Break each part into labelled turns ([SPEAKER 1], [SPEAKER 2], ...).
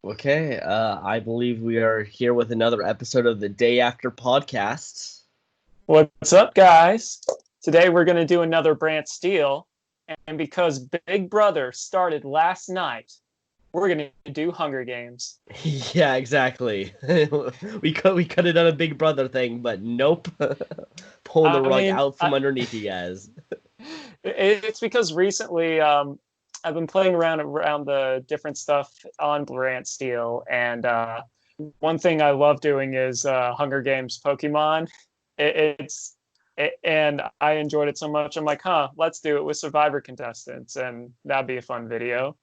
[SPEAKER 1] Okay, I believe we are here with another episode of the Day After podcast.
[SPEAKER 2] What's up, guys? Today we're going to do another Brantsteele, and because Big Brother started last night, we're going to do Hunger Games.
[SPEAKER 1] Yeah, exactly. We could have done a Big Brother thing, but nope, pulling the
[SPEAKER 2] I
[SPEAKER 1] rug
[SPEAKER 2] mean,
[SPEAKER 1] out from underneath you guys.
[SPEAKER 2] it's because recently I've been playing around the different stuff on Brantsteele, and one thing I love doing is Hunger Games Pokemon. It's and I enjoyed it so much. I'm like, let's do it with Survivor contestants, and that'd be a fun video.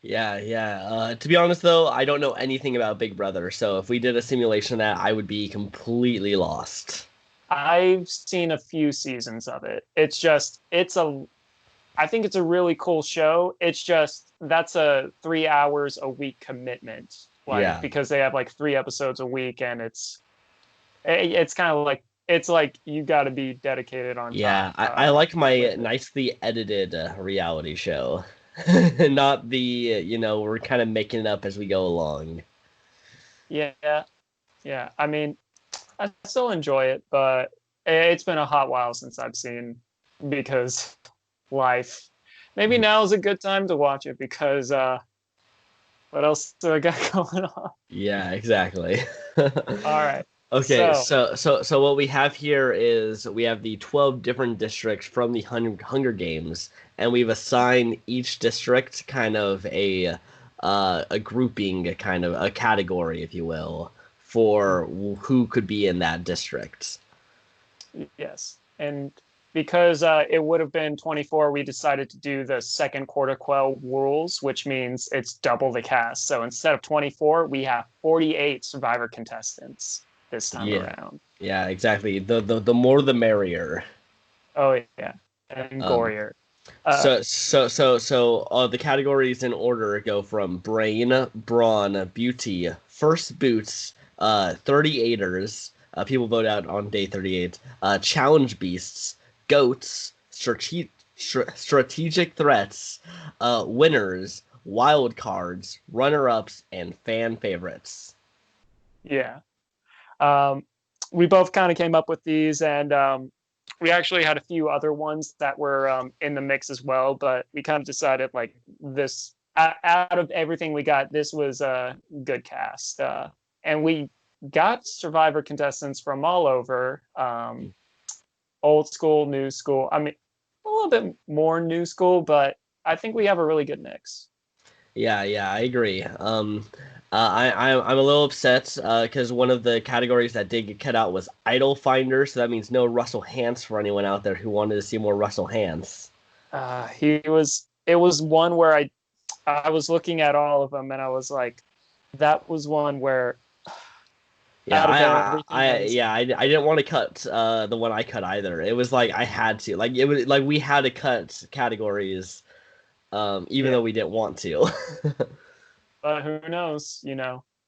[SPEAKER 1] Yeah, yeah. To be honest, though, I don't know anything about Big Brother, so if we did a simulation of that, I would be completely lost.
[SPEAKER 2] I've seen a few seasons of it. I think it's a really cool show. It's just that's a 3 hours a week commitment, like
[SPEAKER 1] Yeah,
[SPEAKER 2] because they have like 3 episodes a week, and it's kind of like it's like you got to be dedicated on
[SPEAKER 1] yeah.
[SPEAKER 2] top
[SPEAKER 1] I like my
[SPEAKER 2] with it.
[SPEAKER 1] nicely edited reality show, not the we're kind of making it up as we go along.
[SPEAKER 2] Yeah, yeah. I mean, I still enjoy it, but it's been a hot while since I've seen because life. Maybe now is a good time to watch it because what else do I got going on?
[SPEAKER 1] Yeah, exactly.
[SPEAKER 2] All right.
[SPEAKER 1] Okay,
[SPEAKER 2] So,
[SPEAKER 1] so what we have here is we have the 12 different districts from the Hunger Games, and we've assigned each district kind of a grouping, a kind of a category, if you will, for who could be in that district.
[SPEAKER 2] yes. And because it would have been 24, we decided to do the second quarter quell rules, which means it's double the cast. So instead of 24, we have 48 Survivor contestants this time
[SPEAKER 1] Yeah,
[SPEAKER 2] around.
[SPEAKER 1] yeah, exactly. The more the merrier.
[SPEAKER 2] Oh, yeah. And
[SPEAKER 1] Um,
[SPEAKER 2] Gorier. Uh,
[SPEAKER 1] so the categories in order go from brain, brawn, beauty, first boots, 38ers, people vote out on day 38, challenge beasts, goats, strategic threats, winners, wild cards, runner-ups, and fan favorites.
[SPEAKER 2] yeah. Um, we both kind of came up with these, and we actually had a few other ones that were in the mix as well, but we kind of decided like this out of everything we got, this was a good cast. And we got Survivor contestants from all over, old school, new school. I mean, a little bit more new school, but I think we have a really good mix.
[SPEAKER 1] Yeah, yeah, I agree. I'm a little upset because one of the categories that did get cut out was idol finder, so that means no Russell Hantz for anyone out there who wanted to see more Russell Hantz.
[SPEAKER 2] It was one where I was looking at all of them and I was like, that was one where
[SPEAKER 1] Yeah,
[SPEAKER 2] out of everything that was,
[SPEAKER 1] I didn't want to cut the one I cut either. It was like I had to, like it was like we had to cut categories, even
[SPEAKER 2] yeah.
[SPEAKER 1] though we didn't want to.
[SPEAKER 2] But who knows,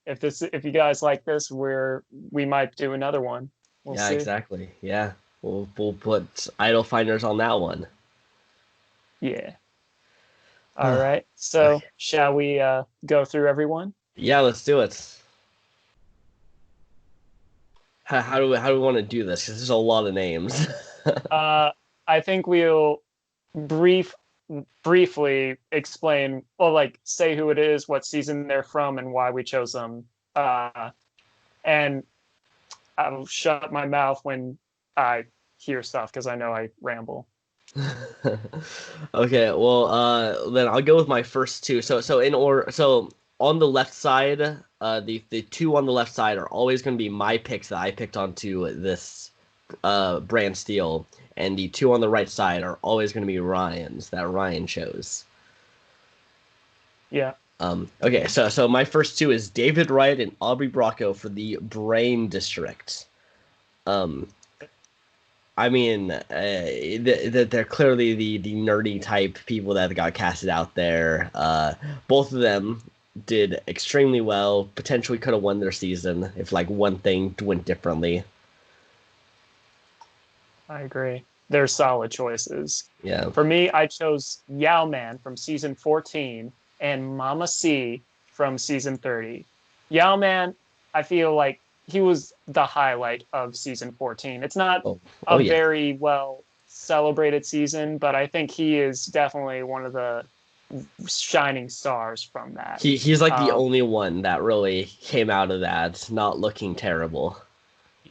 [SPEAKER 2] if you guys like this, we might do another one. We'll
[SPEAKER 1] Yeah,
[SPEAKER 2] see.
[SPEAKER 1] exactly. Yeah, we'll put idol finders on that one.
[SPEAKER 2] Yeah. All right. So
[SPEAKER 1] Okay.
[SPEAKER 2] shall we go through everyone?
[SPEAKER 1] Yeah, let's do it. How do we want to do this? Because there's a lot of names.
[SPEAKER 2] Uh, I think we'll brief briefly explain, well, like say who it is, what season they're from, and why we chose them. And I'll shut my mouth when I hear stuff because I know I ramble.
[SPEAKER 1] Okay, well, then I'll go with my first two. So in order, so on the left side, the two on the left side are always going to be my picks that I picked onto this brand steel, and the two on the right side are always going to be Ryan's that Ryan chose.
[SPEAKER 2] Yeah.
[SPEAKER 1] Okay, so my first two is David Wright and Aubrey Bracco for the Brain District. Um, I mean, they're clearly the nerdy type people that got casted out there. Both of them did extremely well. Potentially could have won their season if like one thing went differently.
[SPEAKER 2] I agree. They're solid choices.
[SPEAKER 1] Yeah.
[SPEAKER 2] For me, I chose Yao Man from season 14. and Mama C from season 30. Yao Man, I feel like he was the highlight of season 14. It's not
[SPEAKER 1] Oh, oh
[SPEAKER 2] a
[SPEAKER 1] yeah.
[SPEAKER 2] very well celebrated season, but I think he is definitely one of the shining stars from that.
[SPEAKER 1] He's like the
[SPEAKER 2] Um,
[SPEAKER 1] only one that really came out of that not looking terrible.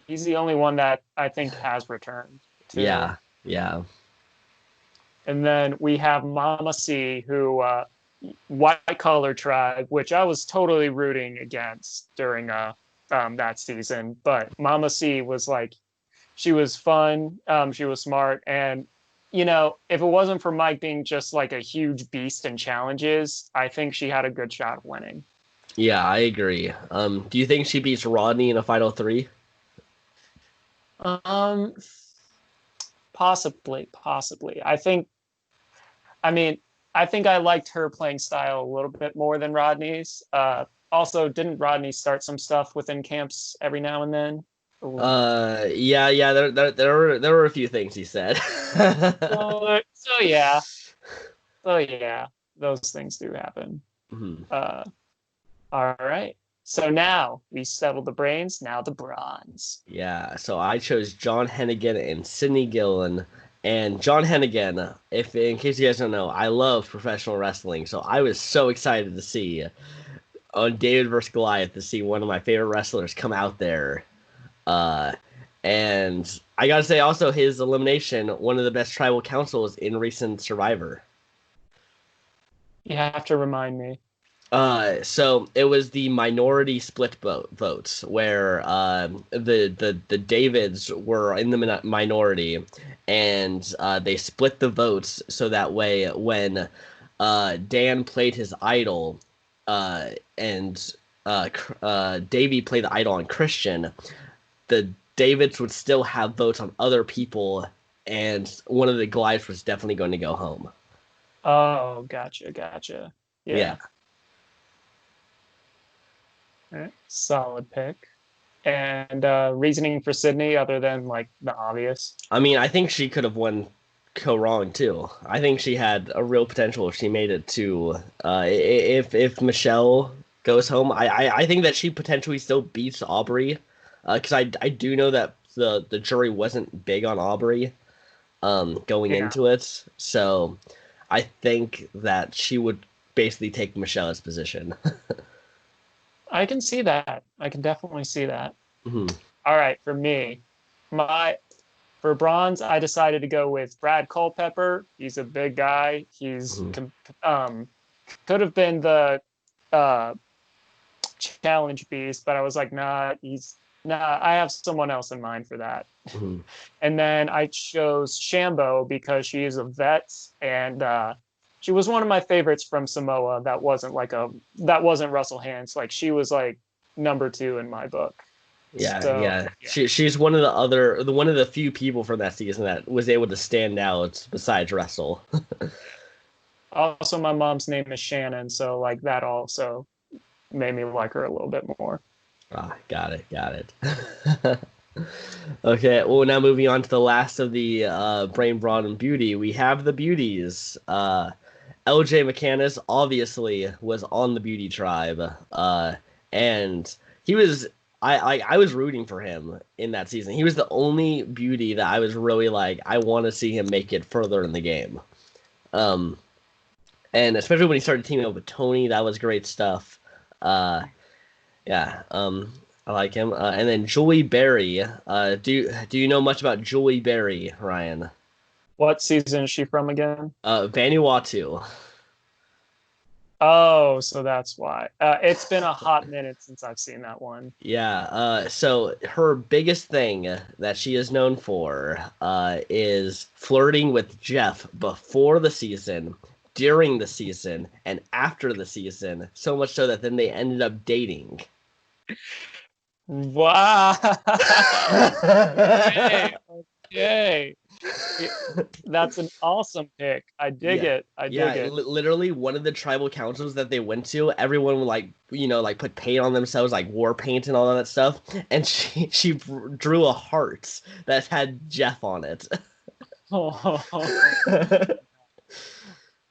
[SPEAKER 2] he's the only one that I think has returned too.
[SPEAKER 1] Yeah, yeah.
[SPEAKER 2] And then we have Mama C, who white collar tribe, which I was totally rooting against during that season. But Mama C was like, she was fun, she was smart, and if it wasn't for Mike being just like a huge beast in challenges, I think she had a good shot of winning.
[SPEAKER 1] Yeah, I agree. Do you think she beats Rodney in a final three?
[SPEAKER 2] Um, possibly. I mean, I think I liked her playing style a little bit more than Rodney's. Also, didn't Rodney start some stuff within camps every now and then? Ooh.
[SPEAKER 1] Yeah. There were a few things he said.
[SPEAKER 2] So yeah, so yeah, those things do happen.
[SPEAKER 1] Mhm.
[SPEAKER 2] Uh, all right. So now we settled the brains. Now the bronze.
[SPEAKER 1] Yeah, so I chose John Hennigan and Sidney Gillen. And John Hennigan, if in case you guys don't know, I love professional wrestling, so I was so excited to see on David versus Goliath to see one of my favorite wrestlers come out there. Uh, and I gotta say also his elimination, one of the best tribal councils in recent Survivor.
[SPEAKER 2] You have to remind me.
[SPEAKER 1] So it was the minority split votes where the Davids were in the minority, and they split the votes so that way when Dan played his idol, and Davey played the idol on Christian, the Davids would still have votes on other people, and one of the Goliaths was definitely going to go home.
[SPEAKER 2] Oh, gotcha.
[SPEAKER 1] Yeah.
[SPEAKER 2] Yeah. All right. Solid pick. And reasoning for Sydney, other than like the obvious.
[SPEAKER 1] I mean, I think she could have won co-wrong too. I think she had a real potential if she made it to if Michelle goes home. I think that she potentially still beats Aubrey, because I do know that the jury wasn't big on Aubrey going
[SPEAKER 2] Yeah,
[SPEAKER 1] into it, so I think that she would basically take Michelle's position.
[SPEAKER 2] I can see that. I can definitely see that.
[SPEAKER 1] Mhm,
[SPEAKER 2] All right, for me, my for bronze, I decided to go with Brad Culpepper. He's a big guy. He's
[SPEAKER 1] mhm,
[SPEAKER 2] um could have been the uh challenge beast, but I was like, nah. I have someone else in mind for that.
[SPEAKER 1] mhm.
[SPEAKER 2] And then I chose Shambo because she is a vet, and she was one of my favorites from Samoa. That wasn't Russell Hantz. Like she was like number two in my book.
[SPEAKER 1] Yeah,
[SPEAKER 2] So
[SPEAKER 1] yeah.
[SPEAKER 2] yeah.
[SPEAKER 1] She's one of the few people from that season that was able to stand out besides Russell.
[SPEAKER 2] Also, my mom's name is Shannon, so like that also made me like her a little bit more.
[SPEAKER 1] Got it. Okay, well now moving on to the last of the Brain Brawn and Beauty, we have the beauties. LJ McCannis obviously was on the Beauty Tribe, and he was I was rooting for him in that season. He was the only beauty that I was really like, I want to see him make it further in the game. Um, and especially when he started teaming up with Tony, that was great stuff. Uh, yeah, I like him. And then Julie Berry. Do you know much about Julie Berry, Ryan?
[SPEAKER 2] What season is she from again?
[SPEAKER 1] Vanuatu.
[SPEAKER 2] Oh, so that's why. It's been a hot minute since I've seen that one.
[SPEAKER 1] Yeah, so her biggest thing that she is known for is flirting with Jeff before the season, during the season, and after the season, so much so that then they ended up dating.
[SPEAKER 2] Wow. Okay. Okay. That's an awesome pick. I dig
[SPEAKER 1] Yeah.
[SPEAKER 2] it. I
[SPEAKER 1] Yeah,
[SPEAKER 2] dig it.
[SPEAKER 1] literally one of the tribal councils that they went to, everyone would like, like put paint on themselves, like war paint and all that stuff, and she drew a heart that had Jeff on it.
[SPEAKER 2] All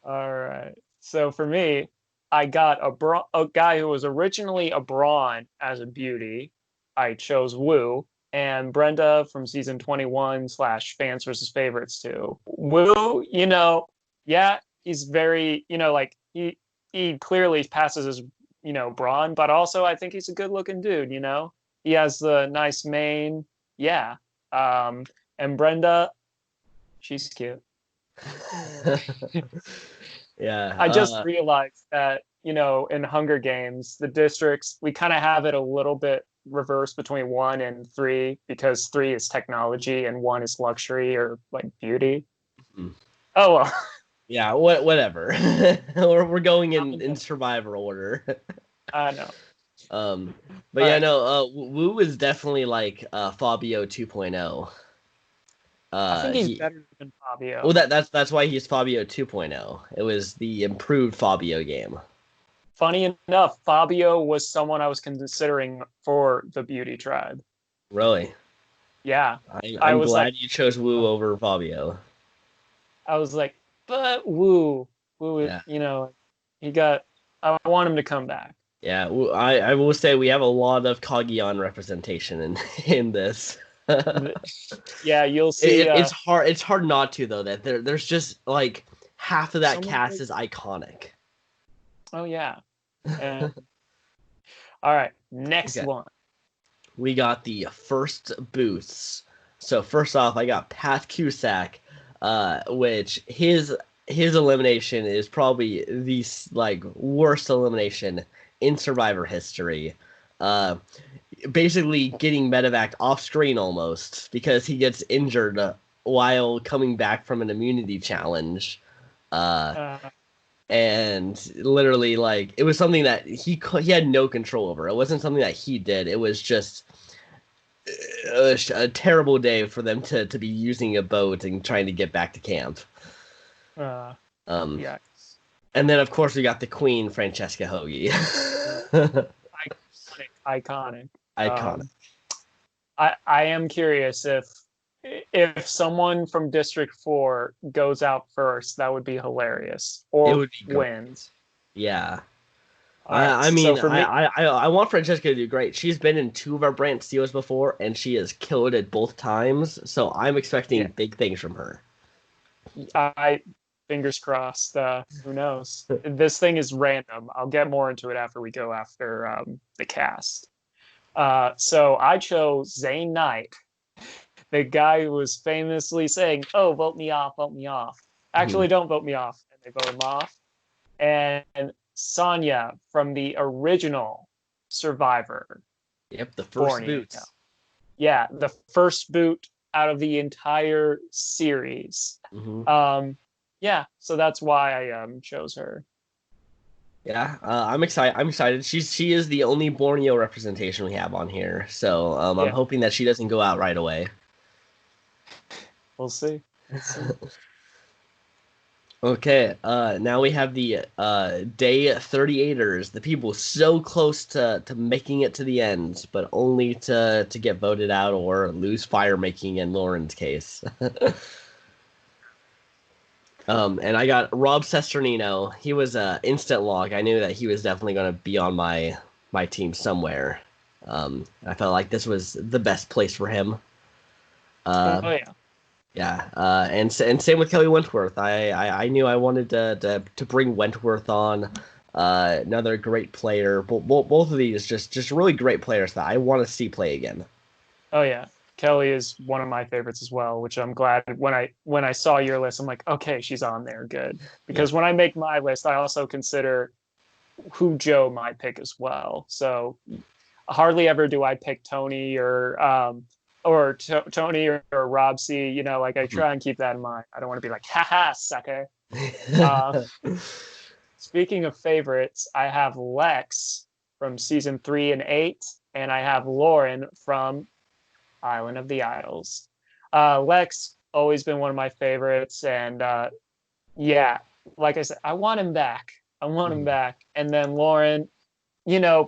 [SPEAKER 2] right. So for me, I got a guy who was originally a Braun as a beauty. I chose Wu. And Brenda from season 21 / fans versus favorites too. Wu, yeah, he's very, like he clearly passes as, Braun, but also I think he's a good looking dude, He has the nice mane. Yeah. And Brenda, she's cute.
[SPEAKER 1] Yeah.
[SPEAKER 2] I just realized that, in Hunger Games, the districts, we kind of have it a little bit reversed between 1 and 3 because 3 is technology and 1 is luxury or like beauty.
[SPEAKER 1] Hmm.
[SPEAKER 2] Oh, well.
[SPEAKER 1] Yeah, whatever. we're going in survivor order.
[SPEAKER 2] I know.
[SPEAKER 1] But yeah, no, Wu is definitely like Fabio 2.0.
[SPEAKER 2] I think he's
[SPEAKER 1] He
[SPEAKER 2] better than Fabio.
[SPEAKER 1] Well, that's why he's Fabio 2.0. It was the improved Fabio game.
[SPEAKER 2] Funny enough, Fabio was someone I was considering for the beauty tribe.
[SPEAKER 1] Really?
[SPEAKER 2] Yeah.
[SPEAKER 1] I'm
[SPEAKER 2] was
[SPEAKER 1] glad
[SPEAKER 2] like,
[SPEAKER 1] you chose Wu over Fabio.
[SPEAKER 2] I was like, but Wu,
[SPEAKER 1] Yeah.
[SPEAKER 2] he got. I want him to come back.
[SPEAKER 1] Yeah, I will say we have a lot of Kagiyan representation in this.
[SPEAKER 2] Yeah, you'll see.
[SPEAKER 1] It's hard not to though. That there's just like half of that cast is iconic.
[SPEAKER 2] Oh yeah. And all right, next one.
[SPEAKER 1] We got the first booths. So first off, I got Pat Cusack, which his elimination is probably the like worst elimination in Survivor history. Basically getting medevaced off screen almost because he gets injured while coming back from an immunity challenge. And literally, like, it was something that he had no control over. It wasn't something that he did. It was just a terrible day for them to be using a boat and trying to get back to camp.
[SPEAKER 2] Yeah.
[SPEAKER 1] And then, of course, we got the Queen, Francesca Hoagie.
[SPEAKER 2] Iconic.
[SPEAKER 1] I
[SPEAKER 2] am curious if someone from District 4 goes out first, that would be hilarious. Or
[SPEAKER 1] it would be
[SPEAKER 2] wins.
[SPEAKER 1] Yeah.
[SPEAKER 2] Right,
[SPEAKER 1] I mean,
[SPEAKER 2] so for me,
[SPEAKER 1] I want Francesca to do great. She's been in 2 of our Brantsteeles before, and she has killed it both times. So I'm expecting big things from her.
[SPEAKER 2] Fingers crossed. Who knows? This thing is random. I'll get more into it after we go after the cast. So I chose Zane Knight, the guy who was famously saying, "Oh, vote me off, vote me off." Actually, don't vote me off, and they voted him off. And Sonia from the original Survivor.
[SPEAKER 1] Yep, the first boot.
[SPEAKER 2] Yeah, the first boot out of the entire series. Yeah, so that's why I chose her.
[SPEAKER 1] Yeah, I'm excited. She is the only Borneo representation we have on here, so I'm hoping that she doesn't go out right away.
[SPEAKER 2] We'll see.
[SPEAKER 1] Okay, now we have the day 38ers, the people so close to making it to the end, but only to get voted out or lose fire making in Lauren's case. And I got Rob Sesternino. He was instant log. I knew that he was definitely going to be on my team somewhere. I felt like this was the best place for him. Yeah, and same with Kelly Wentworth. I knew I wanted to bring Wentworth on. Another great player. Both of these just really great players that I want to see play again.
[SPEAKER 2] Oh yeah, Kelly is one of my favorites as well. Which I'm glad when I saw your list, I'm like, okay, she's on there, good. Because when I make my list, I also consider who Joe might pick as well. So hardly ever do I pick Tony or Tony or Rob C. Like I try and keep that in mind. I don't want to be like, haha, sucker. Speaking of favorites, I have Lex from season 3 and 8, and I have Lauren from Island of the Idols. Lex always been one of my favorites, and like I said, I want him back. And then Lauren,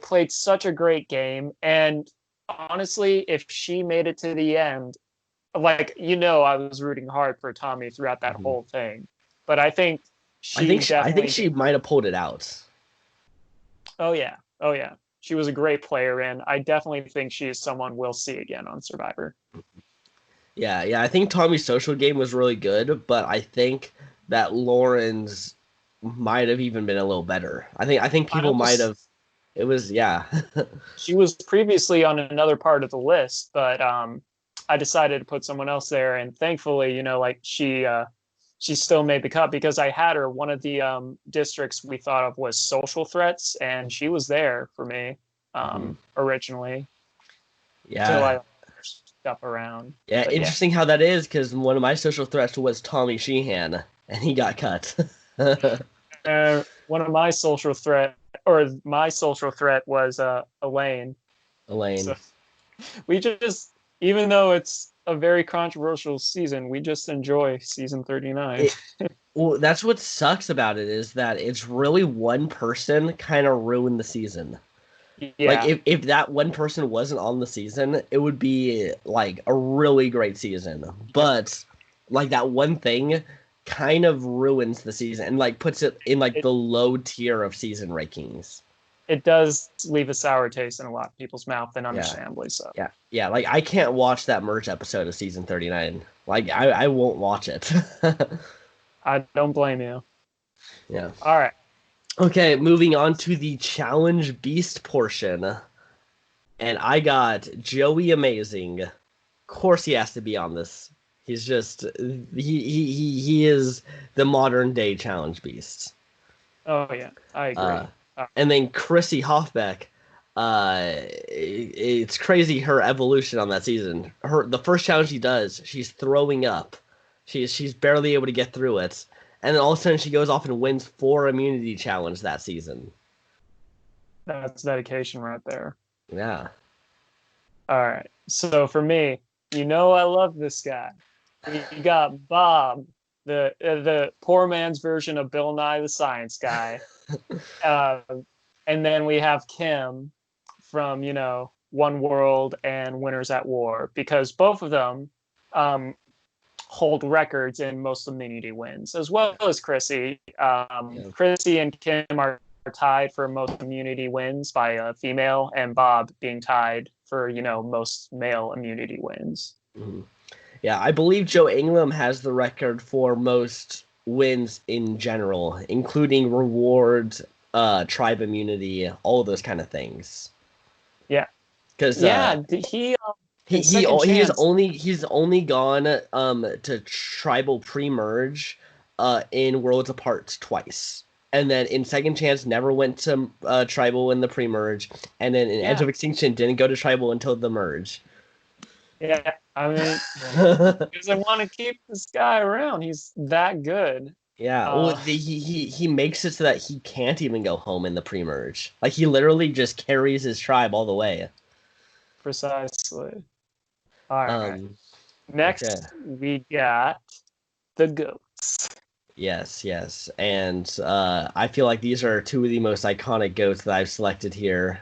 [SPEAKER 2] played such a great game, and honestly, if she made it to the end, like I was rooting hard for Tommy throughout that whole thing. But I think she
[SPEAKER 1] might have pulled it out.
[SPEAKER 2] Oh yeah. Oh yeah. She was a great player, and I definitely think she is someone we'll see again on Survivor.
[SPEAKER 1] Yeah, yeah. I think Tommy's social game was really good, but I think that Lauren's might have even been a little better. I think
[SPEAKER 2] I
[SPEAKER 1] people might
[SPEAKER 2] almost
[SPEAKER 1] have. It was yeah.
[SPEAKER 2] She was previously on another part of the list, but I decided to put someone else there, and thankfully, like she still made the cut because I had her. One of the districts we thought of was social threats, and she was there for me
[SPEAKER 1] Mhm.
[SPEAKER 2] originally till
[SPEAKER 1] Yeah,
[SPEAKER 2] I stuff around.
[SPEAKER 1] yeah.
[SPEAKER 2] But yeah,
[SPEAKER 1] Interesting how that is because one of my social threats was Tommy Sheehan, and he got cut.
[SPEAKER 2] one of my social threat was Elaine. So
[SPEAKER 1] Elaine.
[SPEAKER 2] we just, even though it's a very controversial season, we just enjoy season 39.
[SPEAKER 1] It well, that's what sucks about it is that it's really one person kind of ruined the season. Like
[SPEAKER 2] Yeah,
[SPEAKER 1] if that one person wasn't on the season, it would be like a really great season.
[SPEAKER 2] yep.
[SPEAKER 1] But like that one thing kind of ruins the season and like puts it in like
[SPEAKER 2] It
[SPEAKER 1] the low tier of season rankings.
[SPEAKER 2] it does leave a sour taste in a lot of people's mouth, and
[SPEAKER 1] Yeah.
[SPEAKER 2] understandably so.
[SPEAKER 1] Yeah. Yeah, like I can't watch that merge episode of season 39. Like I won't watch it.
[SPEAKER 2] I don't blame you.
[SPEAKER 1] Yeah.
[SPEAKER 2] All right.
[SPEAKER 1] Okay, moving on to the challenge beast portion. And I got Joey Amazing. Of course he has to be on this. He's just he is the modern day challenge beast.
[SPEAKER 2] Oh yeah, I
[SPEAKER 1] Uh,
[SPEAKER 2] agree.
[SPEAKER 1] and then Chrissy Hoffbeck. It's crazy her evolution on that season. The first challenge she does, she's throwing up. She's barely able to get through it, and then all of a sudden she goes off and wins 4 immunity challenge that season.
[SPEAKER 2] That's dedication right there.
[SPEAKER 1] Yeah.
[SPEAKER 2] All right. So for me, I love this guy. We got Bob, the poor man's version of Bill Nye the Science Guy. Uh, and then we have Kim from, One World and Winners at War, because both of them um, hold records in most immunity wins, as well as Chrissy.
[SPEAKER 1] Yeah.
[SPEAKER 2] Chrissy and Kim are tied for most immunity wins by a female, and Bob being tied for, most male immunity wins.
[SPEAKER 1] Mhm. Yeah, I believe Joe Ingram has the record for most wins in general, including rewards, tribe immunity, all of those kind of things.
[SPEAKER 2] Yeah.
[SPEAKER 1] Because
[SPEAKER 2] Yeah. He,
[SPEAKER 1] he
[SPEAKER 2] in Second Chance,
[SPEAKER 1] he's only gone to tribal pre-merge in Worlds Apart twice. And then in Second Chance never went to tribal in the pre-merge, and then in Edge
[SPEAKER 2] yeah.
[SPEAKER 1] of Extinction didn't go to tribal until the merge.
[SPEAKER 2] Yeah. I mean, because I want to keep this guy around. He's that good.
[SPEAKER 1] Yeah, well,
[SPEAKER 2] Uh,
[SPEAKER 1] he makes it so that he can't even go home in the pre-merge. Like he literally just carries his tribe all the way.
[SPEAKER 2] Precisely. All right.
[SPEAKER 1] Um, okay.
[SPEAKER 2] Next, we got the goats.
[SPEAKER 1] Yes, yes, and I feel like these are two of the most iconic goats that I've selected here.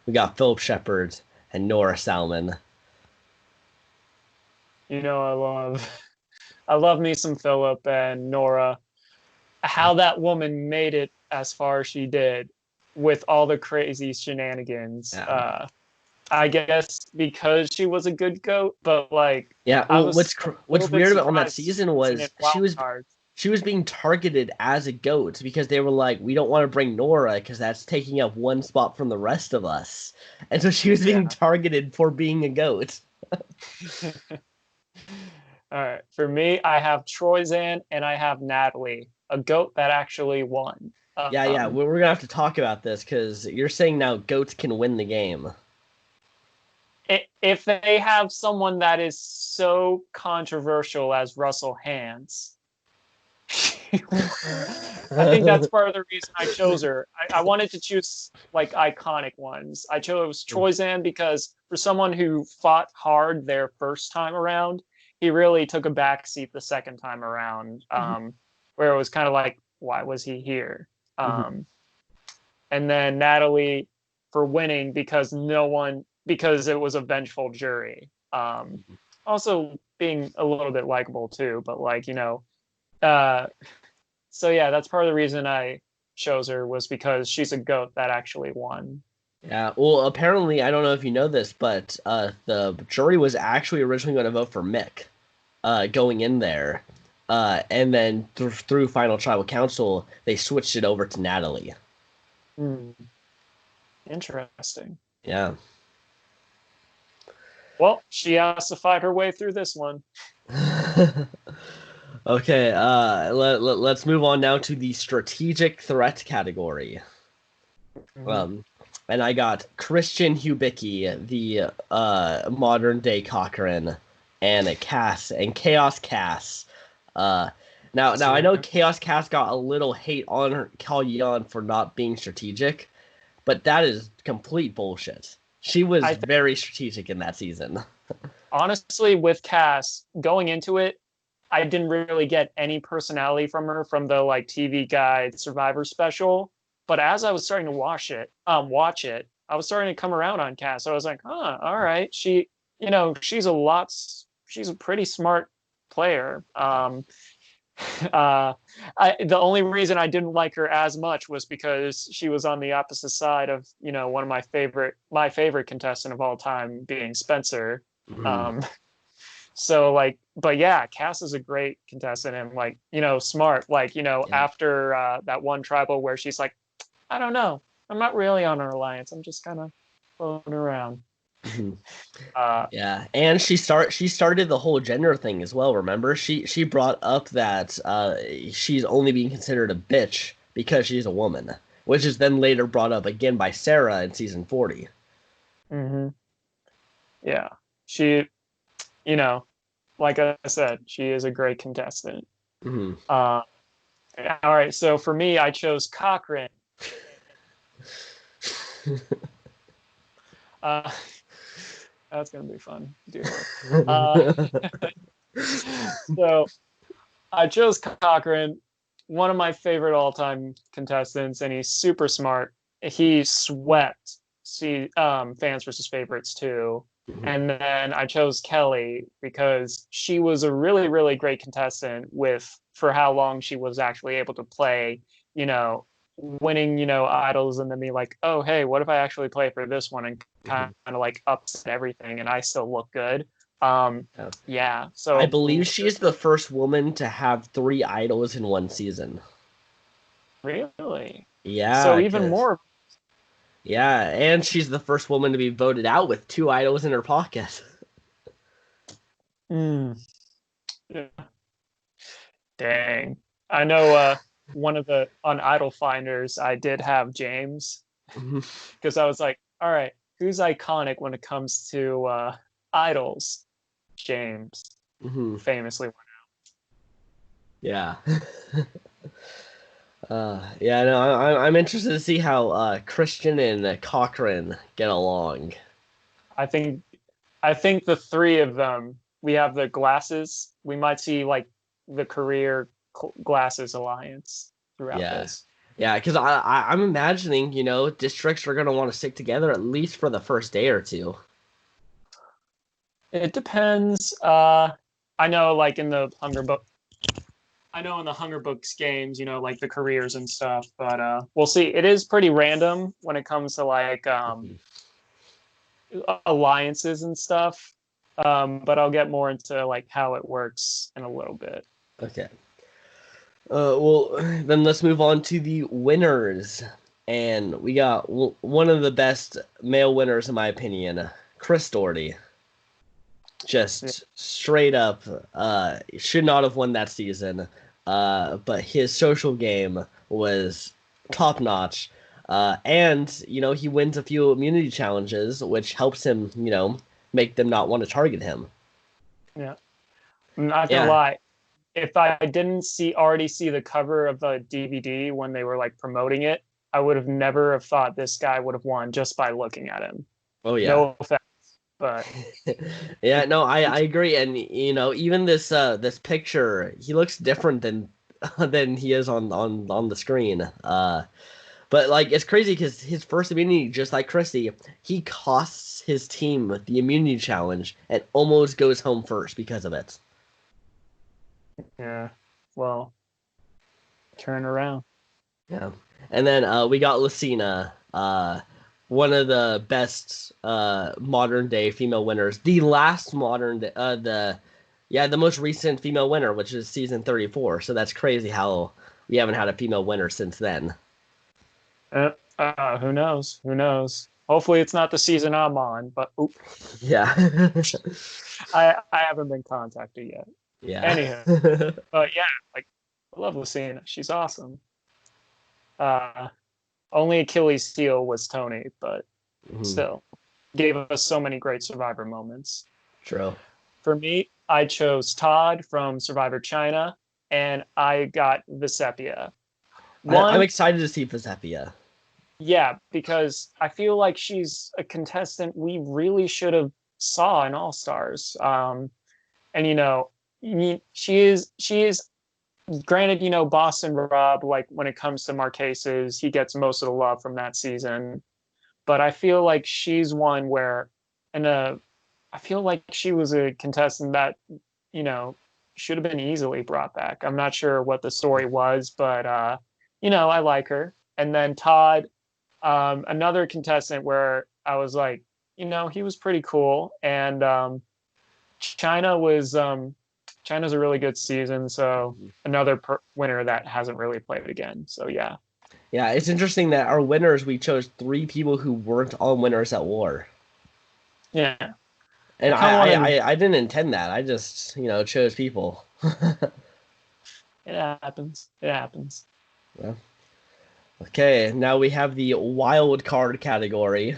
[SPEAKER 1] We got Philip Shepard and Nora Salmon.
[SPEAKER 2] You know, I love me some Philip and Nora. How that woman made it as far as she did with all the crazy shenanigans.
[SPEAKER 1] Yeah,
[SPEAKER 2] I guess because she was a good goat, but like
[SPEAKER 1] yeah.
[SPEAKER 2] I
[SPEAKER 1] Well,
[SPEAKER 2] was a
[SPEAKER 1] what's
[SPEAKER 2] little bit
[SPEAKER 1] weird about on that
[SPEAKER 2] surprised
[SPEAKER 1] season
[SPEAKER 2] she wasn't in
[SPEAKER 1] was
[SPEAKER 2] wild cards.
[SPEAKER 1] she was being targeted as a goat because they were like, we don't want to bring Nora because that's taking up one spot from the rest of us, and so she was being
[SPEAKER 2] Yeah.
[SPEAKER 1] targeted for being a goat.
[SPEAKER 2] All right. For me, I have Troyzan and I have Natalie, a goat that actually won.
[SPEAKER 1] Yeah, yeah. We're gonna have to talk about this because you're saying now goats can win the game.
[SPEAKER 2] If they have someone that is so controversial as Russell Hantz, I think that's part of the reason I chose her. I wanted to choose like iconic ones. I chose Troyzan because for someone who fought hard their first time around, he really took a backseat the second time around, where it was kind of like, why was he here? Um, and then Natalie for winning because it was a vengeful jury. Also being a little bit likable too, but like uh, so yeah, that's part of the reason I chose her was because she's a goat that actually won.
[SPEAKER 1] Yeah, well, apparently, I don't know if you know this, but the jury was actually originally going to vote for Mick going in there. And then through final tribal council, they switched it over to Natalie.
[SPEAKER 2] Hmm. Interesting.
[SPEAKER 1] Yeah.
[SPEAKER 2] Well, she has to fight her way through this one.
[SPEAKER 1] Okay, let's move on now to the strategic threat category.
[SPEAKER 2] Mhm.
[SPEAKER 1] And I got Christian Hubicki, the modern day Cochrane, and Cass and Chaos Cass. Now I know Chaos Cass got a little hate on her Kalyan for not being strategic, but that is complete bullshit. She was very strategic in that season.
[SPEAKER 2] Honestly, with Cass going into it, I didn't really get any personality from her from the like TV Guide Survivor special. But as I was starting to watch it, I was starting to come around on Cass. I was like, all right, she's she's a pretty smart player. The only reason I didn't like her as much was because she was on the opposite side of one of my favorite contestant of all time being Spencer. Um, so like, but yeah, Cass is a great contestant and like smart. Like after that one tribal where she's like, I don't know, I'm not really on an alliance. I'm just kind of floating around.
[SPEAKER 1] Yeah, and she started the whole gender thing as well. Remember, she brought up that she's only being considered a bitch because she's a woman, which is then later brought up again by Sarah in season 40.
[SPEAKER 2] Mm-hmm. Yeah, she, you know, like I said, she is a great contestant.
[SPEAKER 1] Mm-hmm.
[SPEAKER 2] All right, so for me, I chose Cochrane. Uh, that's gonna be fun. So I chose Cochrane, one of my favorite all-time contestants, and he's super smart. He swept fans versus favorites too. And then I chose Kelly because she was a really, really great contestant for how long she was actually able to play, winning, idols and then be like, oh, hey, what if I actually play for this one and kind of like upset everything and I still look good? Yeah.
[SPEAKER 1] I
[SPEAKER 2] So
[SPEAKER 1] believe she's the first woman to have 3 idols in one season.
[SPEAKER 2] really?
[SPEAKER 1] Yeah,
[SPEAKER 2] So even
[SPEAKER 1] cause
[SPEAKER 2] more.
[SPEAKER 1] yeah, and she's the first woman to be voted out with 2 idols in her pocket.
[SPEAKER 2] Mm, yeah. Dang. I know one of the on Idol Finders, I did have James because I was like, all right, who's iconic when it comes to idols? James famously.
[SPEAKER 1] Yeah. Yeah, no, I'm interested to see how Christian and Cochrane get along.
[SPEAKER 2] I think I think the three of them, we have the glasses. We might see like the career glasses alliance throughout
[SPEAKER 1] Yeah,
[SPEAKER 2] this.
[SPEAKER 1] yeah, because I'm imagining districts are gonna want to stick together at least for the first day or two.
[SPEAKER 2] It depends. I know like in the Hunger Books games, like the careers and stuff, but we'll see. It is pretty random when it comes to like alliances and stuff. But I'll get more into like how it works in a little bit.
[SPEAKER 1] Okay. Well, then let's move on to the winners, and we got one of the best male winners in my opinion, Chris Doherty.
[SPEAKER 2] Yeah.
[SPEAKER 1] Just straight up, should not have won that season. But his social game was top notch. And he wins a few immunity challenges, which helps him, make them not want to target him.
[SPEAKER 2] Yeah. I'm not gonna
[SPEAKER 1] Yeah.
[SPEAKER 2] lie. If I didn't already see the cover of the DVD when they were like promoting it, I would have never have thought this guy would have won just by looking at him.
[SPEAKER 1] Oh yeah.
[SPEAKER 2] No offense, but
[SPEAKER 1] Yeah,
[SPEAKER 2] it,
[SPEAKER 1] no, I agree, and even this picture, he looks different than than he is on the screen. But like it's crazy because his first immunity, just like Christy, he costs his team the immunity challenge and almost goes home first because of it.
[SPEAKER 2] yeah. Well, turn around.
[SPEAKER 1] Yeah. And then we got Lucina, one of the best modern day female winners. The last modern day, the most recent female winner, which is season 34. So that's crazy how we haven't had a female winner since then.
[SPEAKER 2] Who knows? Who knows? Hopefully, it's not the season I'm on. But oop,
[SPEAKER 1] Yeah.
[SPEAKER 2] I haven't been contacted yet.
[SPEAKER 1] Yeah.
[SPEAKER 2] Anyhow, but yeah, like I love Lucina. She's awesome. Uh, Only Achilles' heel was Tony, but
[SPEAKER 1] Mhm.
[SPEAKER 2] still gave us so many great Survivor moments.
[SPEAKER 1] True.
[SPEAKER 2] For me, I chose Todd from Survivor China, and I got Vesepia.
[SPEAKER 1] I'm
[SPEAKER 2] One,
[SPEAKER 1] excited to see Fazepia.
[SPEAKER 2] yeah, because I feel like she's a contestant we really should have saw in All Stars. And she is granted, Boston Rob, like when it comes to Marquesas, he gets most of the love from that season. But I feel like she's one where, and I feel like she was a contestant that, you know, should have been easily brought back. I'm not sure what the story was, but I like her. And then Todd, another contestant where I was like, he was pretty cool. And China was China's a really good season, so another winner that hasn't really played again. So yeah,
[SPEAKER 1] Yeah, it's interesting that our winners, we chose three people who weren't all winners at war.
[SPEAKER 2] yeah.
[SPEAKER 1] And
[SPEAKER 2] I kind of want to.
[SPEAKER 1] I didn't intend that. I just, chose people.
[SPEAKER 2] It happens. It happens.
[SPEAKER 1] Yeah. Okay, now we have the wild card category.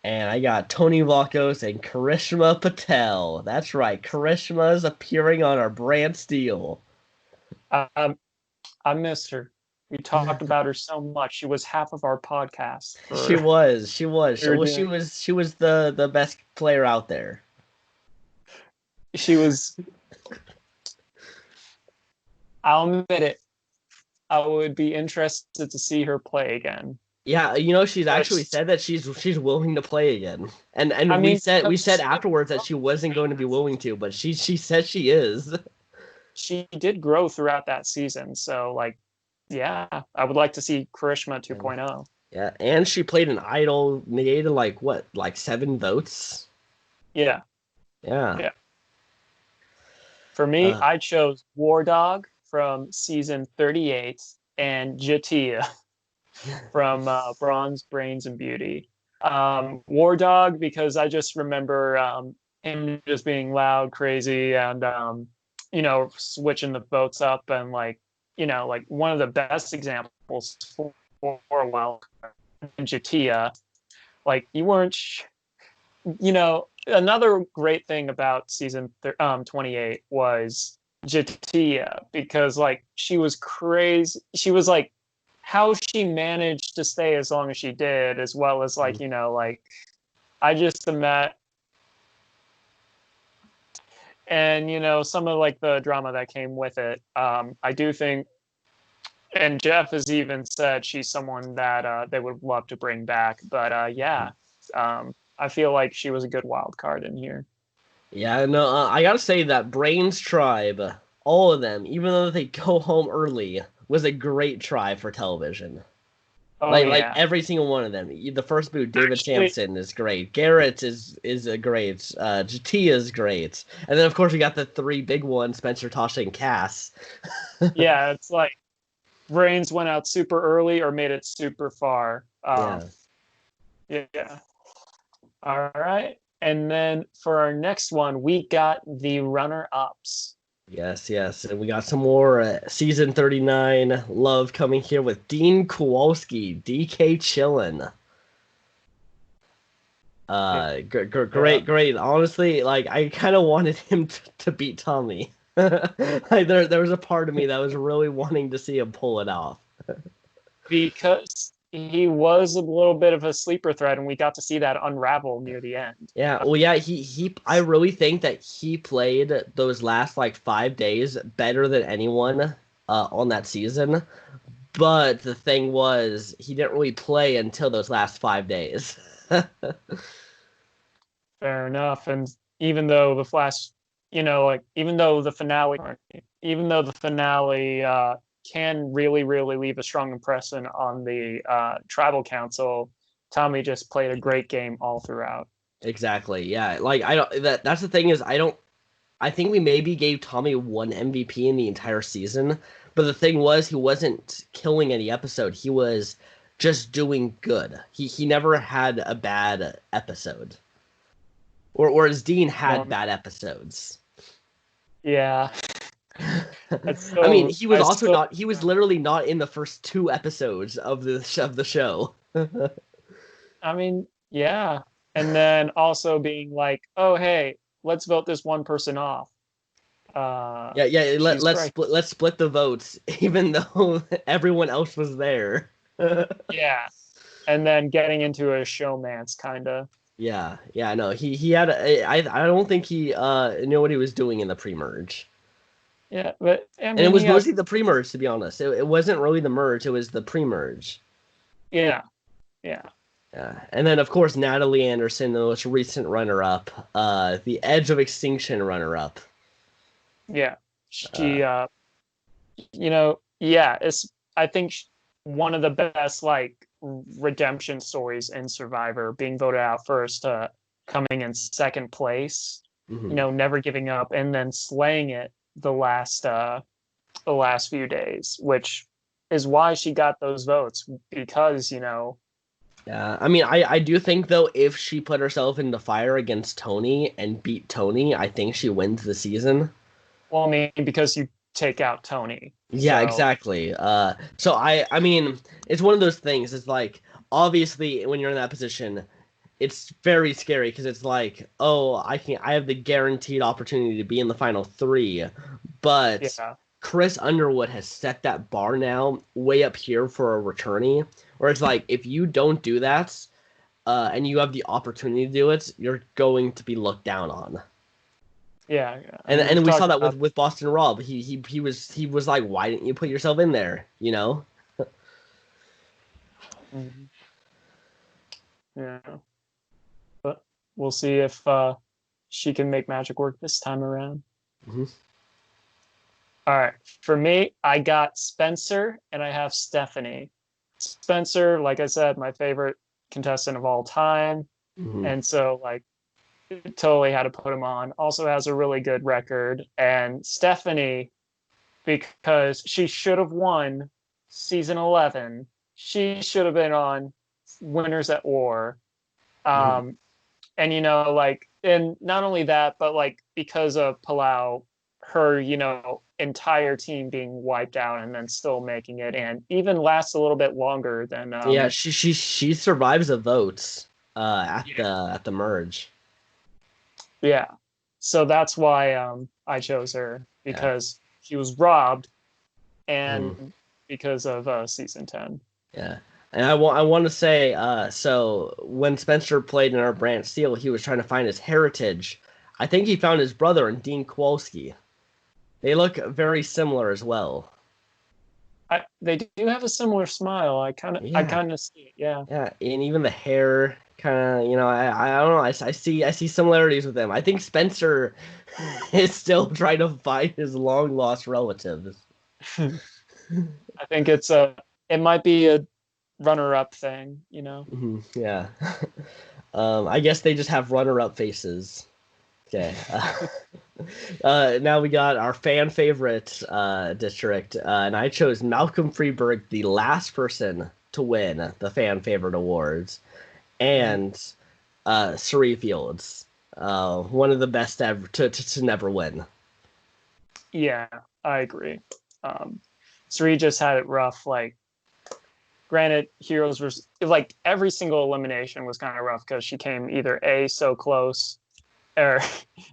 [SPEAKER 1] And I got Tony Valkos and Karishma Patel. That's right, Karishma's appearing on our Brantsteele.
[SPEAKER 2] Um, I missed her. We talked about her so much. She was half of our podcast
[SPEAKER 1] She
[SPEAKER 2] for
[SPEAKER 1] was, she was.
[SPEAKER 2] we were
[SPEAKER 1] Well,
[SPEAKER 2] doing.
[SPEAKER 1] she was the best player out there.
[SPEAKER 2] She was. I'll admit it. I would be interested to see her play again.
[SPEAKER 1] Yeah, she's actually
[SPEAKER 2] Just,
[SPEAKER 1] said that she's willing to play again. And
[SPEAKER 2] I
[SPEAKER 1] we
[SPEAKER 2] mean,
[SPEAKER 1] said
[SPEAKER 2] because
[SPEAKER 1] afterwards that she wasn't going to be willing to, but she said she is.
[SPEAKER 2] she did grow throughout that season. So, like, yeah, I would like to see Karishma
[SPEAKER 1] Yeah,
[SPEAKER 2] 2.0.
[SPEAKER 1] yeah, and she played an idol, negated like what, like 7 votes?
[SPEAKER 2] Yeah,
[SPEAKER 1] Yeah.
[SPEAKER 2] yeah. For me,
[SPEAKER 1] Uh,
[SPEAKER 2] I chose War Dog from season 38 and Jatia from Bronze, Brains, and Beauty. War Dog because I just remember him just being loud, crazy, and switching the boats up, and like one of the best examples for a while in Jatia. Like you weren't, another great thing about season 28 was Jatia because like she was crazy. She was like how she managed to stay as long as she did, as well as like like I just met and some of like the drama that came with it. I do think, and Jeff has even said she's someone that they would love to bring back. But yeah, I feel like she was a good wild card in here.
[SPEAKER 1] yeah, no, I gotta say that Brains Tribe, all of them, even though they go home early, was a great try for television.
[SPEAKER 2] Oh
[SPEAKER 1] Like
[SPEAKER 2] yeah,
[SPEAKER 1] every single one of them. The first boot, David
[SPEAKER 2] actually,
[SPEAKER 1] Sampson is great. Garrett is a great. Jatia is great. And then of course we got the three big ones: Spencer, Tasha, and Cass.
[SPEAKER 2] yeah, it's like Brains went out super early or made it super far.
[SPEAKER 1] Yeah.
[SPEAKER 2] Yeah. All right. And then for our next one, we got the runner ups.
[SPEAKER 1] Yes, yes. And we got some more season 39 love coming here with Dean Kowalski, DK Chillin.
[SPEAKER 2] Yeah.
[SPEAKER 1] Great. Honestly, like I kind of wanted him to beat Tommy. Like there was a part of me that was really wanting to see him pull it off.
[SPEAKER 2] Because he was a little bit of a sleeper threat, and we got to see that unravel near the end.
[SPEAKER 1] Yeah, well, yeah, I really think that he played those last like 5 days better than anyone on that season. But the thing was, he didn't really play until those last 5 days.
[SPEAKER 2] Fair enough. And even though the Flash, like even though the finale can really, really leave a strong impression on the tribal council. Tommy just played a great game all throughout.
[SPEAKER 1] Exactly. Yeah. Like I don't. That's the thing is I don't. I think we maybe gave Tommy one MVP in the entire season, but the thing was he wasn't killing any episode. He was just doing good. He never had a bad episode. Whereas Dean had
[SPEAKER 2] Well,
[SPEAKER 1] bad episodes.
[SPEAKER 2] yeah,
[SPEAKER 1] I mean,
[SPEAKER 2] I still,
[SPEAKER 1] he was literally not in the first two episodes of the show.
[SPEAKER 2] I mean, yeah. And then also being like, oh, hey, let's vote this one person off.
[SPEAKER 1] Yeah, yeah,
[SPEAKER 2] She's great.
[SPEAKER 1] let's split the votes even though everyone else was there.
[SPEAKER 2] Yeah. And then getting into a showmance kind of.
[SPEAKER 1] Yeah, yeah, no, he had I don't think he knew what he was doing in the pre-merge.
[SPEAKER 2] Yeah, but I
[SPEAKER 1] And it
[SPEAKER 2] mean,
[SPEAKER 1] was
[SPEAKER 2] he has,
[SPEAKER 1] mostly the pre-merge, to be honest. It wasn't really the merge, it was the pre-merge.
[SPEAKER 2] yeah, yeah,
[SPEAKER 1] Yeah. And then of course Natalie Anderson, the most recent runner-up, the Edge of Extinction runner-up.
[SPEAKER 2] yeah.
[SPEAKER 1] Uh,
[SPEAKER 2] She, yeah, I think one of the best like redemption stories in Survivor, being voted out first, coming in second place,
[SPEAKER 1] mhm.
[SPEAKER 2] never giving up, and then slaying it the last few days, which is why she got those votes because
[SPEAKER 1] Yeah, I mean, I do think though if she put herself in the fire against Tony and beat Tony, I think she wins the season.
[SPEAKER 2] well, I mean because you take out Tony,
[SPEAKER 1] Yeah,
[SPEAKER 2] so
[SPEAKER 1] exactly. So I mean, it's one of those things. It's like obviously when you're in that position, it's very scary because it's like, oh, I have the guaranteed opportunity to be in the final three, but
[SPEAKER 2] yeah,
[SPEAKER 1] Chris Underwood has set that bar now way up here for a returnee, where it's like if you don't do that, and you have the opportunity to do it, you're going to be looked down on.
[SPEAKER 2] yeah. I
[SPEAKER 1] And
[SPEAKER 2] mean, we've
[SPEAKER 1] we saw
[SPEAKER 2] talked
[SPEAKER 1] that
[SPEAKER 2] about.
[SPEAKER 1] with Boston Rob. He was like, why didn't you put yourself in there? You know?
[SPEAKER 2] Mhm. Yeah, but we'll see if she can make magic work this time around.
[SPEAKER 1] Hmm.
[SPEAKER 2] All right, for me, I got Spencer and I have Stephanie. Spencer, like I said, my favorite contestant of all time,
[SPEAKER 1] Hmm.
[SPEAKER 2] and so like totally had to put him on. Also has a really good record, and Stephanie because she should have won season 11. She should have been on Winners at War.
[SPEAKER 1] Hmm.
[SPEAKER 2] Um, and like, and not only that, but like because of Palau, her entire team being wiped out and then still making it, and even lasts a little bit longer than
[SPEAKER 1] Yeah, she survives the votes
[SPEAKER 2] yeah,
[SPEAKER 1] at the merge.
[SPEAKER 2] yeah. So that's why I chose her
[SPEAKER 1] Yeah.
[SPEAKER 2] because she was robbed
[SPEAKER 1] Hmm.
[SPEAKER 2] and because of season 10.
[SPEAKER 1] Yeah. And I want to say, so when Spencer played in our Brantsteele, he was trying to find his heritage. I think he found his brother in Dean Kowalski. They look very similar as well.
[SPEAKER 2] They do have a similar smile. I
[SPEAKER 1] Yeah.
[SPEAKER 2] kind of see it. Yeah.
[SPEAKER 1] Yeah, and even the hair, kind of, I don't know. I see similarities with them. I think Spencer is still trying to find his long lost relatives.
[SPEAKER 2] I think it might be a runner-up thing.
[SPEAKER 1] Yeah. I guess they just have runner-up faces. Okay. Now we got our fan favorite district, and I chose Malcolm Freeberg, the last person to win the fan favorite awards,
[SPEAKER 2] Mhm.
[SPEAKER 1] and Suri Fields, one of the best ever to never win.
[SPEAKER 2] Yeah, I agree. Um, Sri just had it rough. Like, granted, Heroes was like every single elimination was kind of rough because she came either so close, or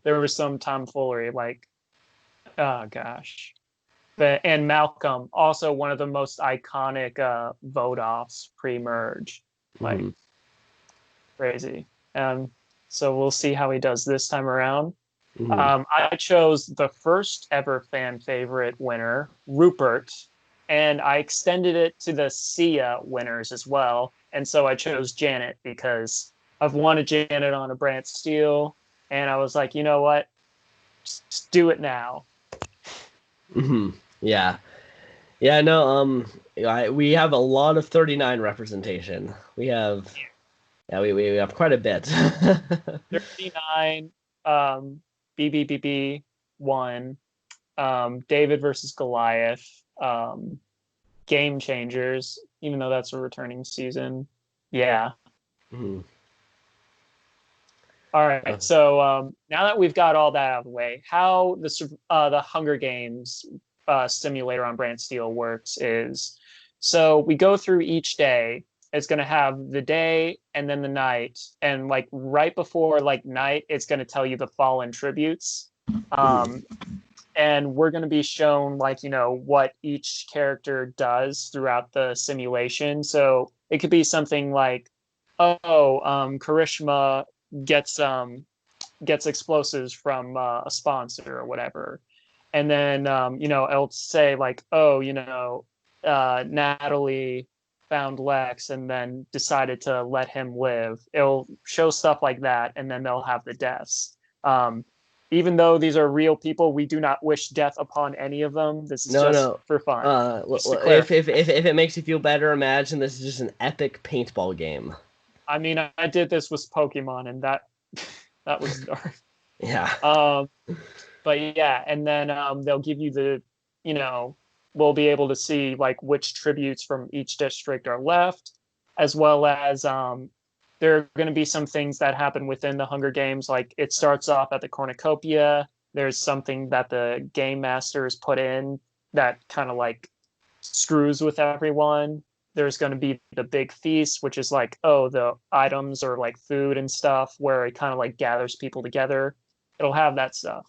[SPEAKER 2] there was some tomfoolery. Like, oh gosh. But and Malcolm, also one of the most iconic vote offs pre-merge. Like
[SPEAKER 1] Hmm.
[SPEAKER 2] crazy. So we'll see how he does this time around.
[SPEAKER 1] Hmm.
[SPEAKER 2] I chose the first ever fan favorite winner, Rupert, and I extended it to the Sia winners as well. And so I chose Janet because I've wanted Janet on a Brantsteele, and I was like, you know what? Just do it now.
[SPEAKER 1] Hmm. Yeah. Yeah, no, we have a lot of 39 representation. We have quite a bit.
[SPEAKER 2] 39, BBBB one, David versus Goliath, Game Changers, even though that's a returning season. Yeah.
[SPEAKER 1] Mhm.
[SPEAKER 2] All
[SPEAKER 1] Uh,
[SPEAKER 2] right. So now that we've got all that out of the way, how the Hunger Games simulator on Brantsteele works is, so we go through each day. It's going to have the day and then the night, and like right before like night, it's going to tell you the fallen tributes.
[SPEAKER 1] mhm.
[SPEAKER 2] Um, and we're going to be shown like what each character does throughout the simulation. So it could be something like, oh, Karishma gets gets explosives from a sponsor or whatever, and then it'll say like, oh, Natalie found Lex and then decided to let him live. It'll show stuff like that, and then they'll have the deaths. um, Even though these are real people, we do not wish death upon any of them. This is
[SPEAKER 1] No,
[SPEAKER 2] just
[SPEAKER 1] no.
[SPEAKER 2] for fun, just to
[SPEAKER 1] If,
[SPEAKER 2] clarify.
[SPEAKER 1] if it makes you feel better, imagine this is just an epic paintball game.
[SPEAKER 2] I mean, I did this with Pokemon, and that that was dark.
[SPEAKER 1] Yeah.
[SPEAKER 2] um but yeah, and then they'll give you you know, we'll be able to see like which tributes from each district are left, as well as there are going to be some things that happen within the Hunger Games. Like it starts off at the cornucopia. There's something that the game masters put in that kind of like screws with everyone. There's going to be the big feast, which is like, oh, the items or like food and stuff, where it kind of like gathers people together. It'll have that stuff.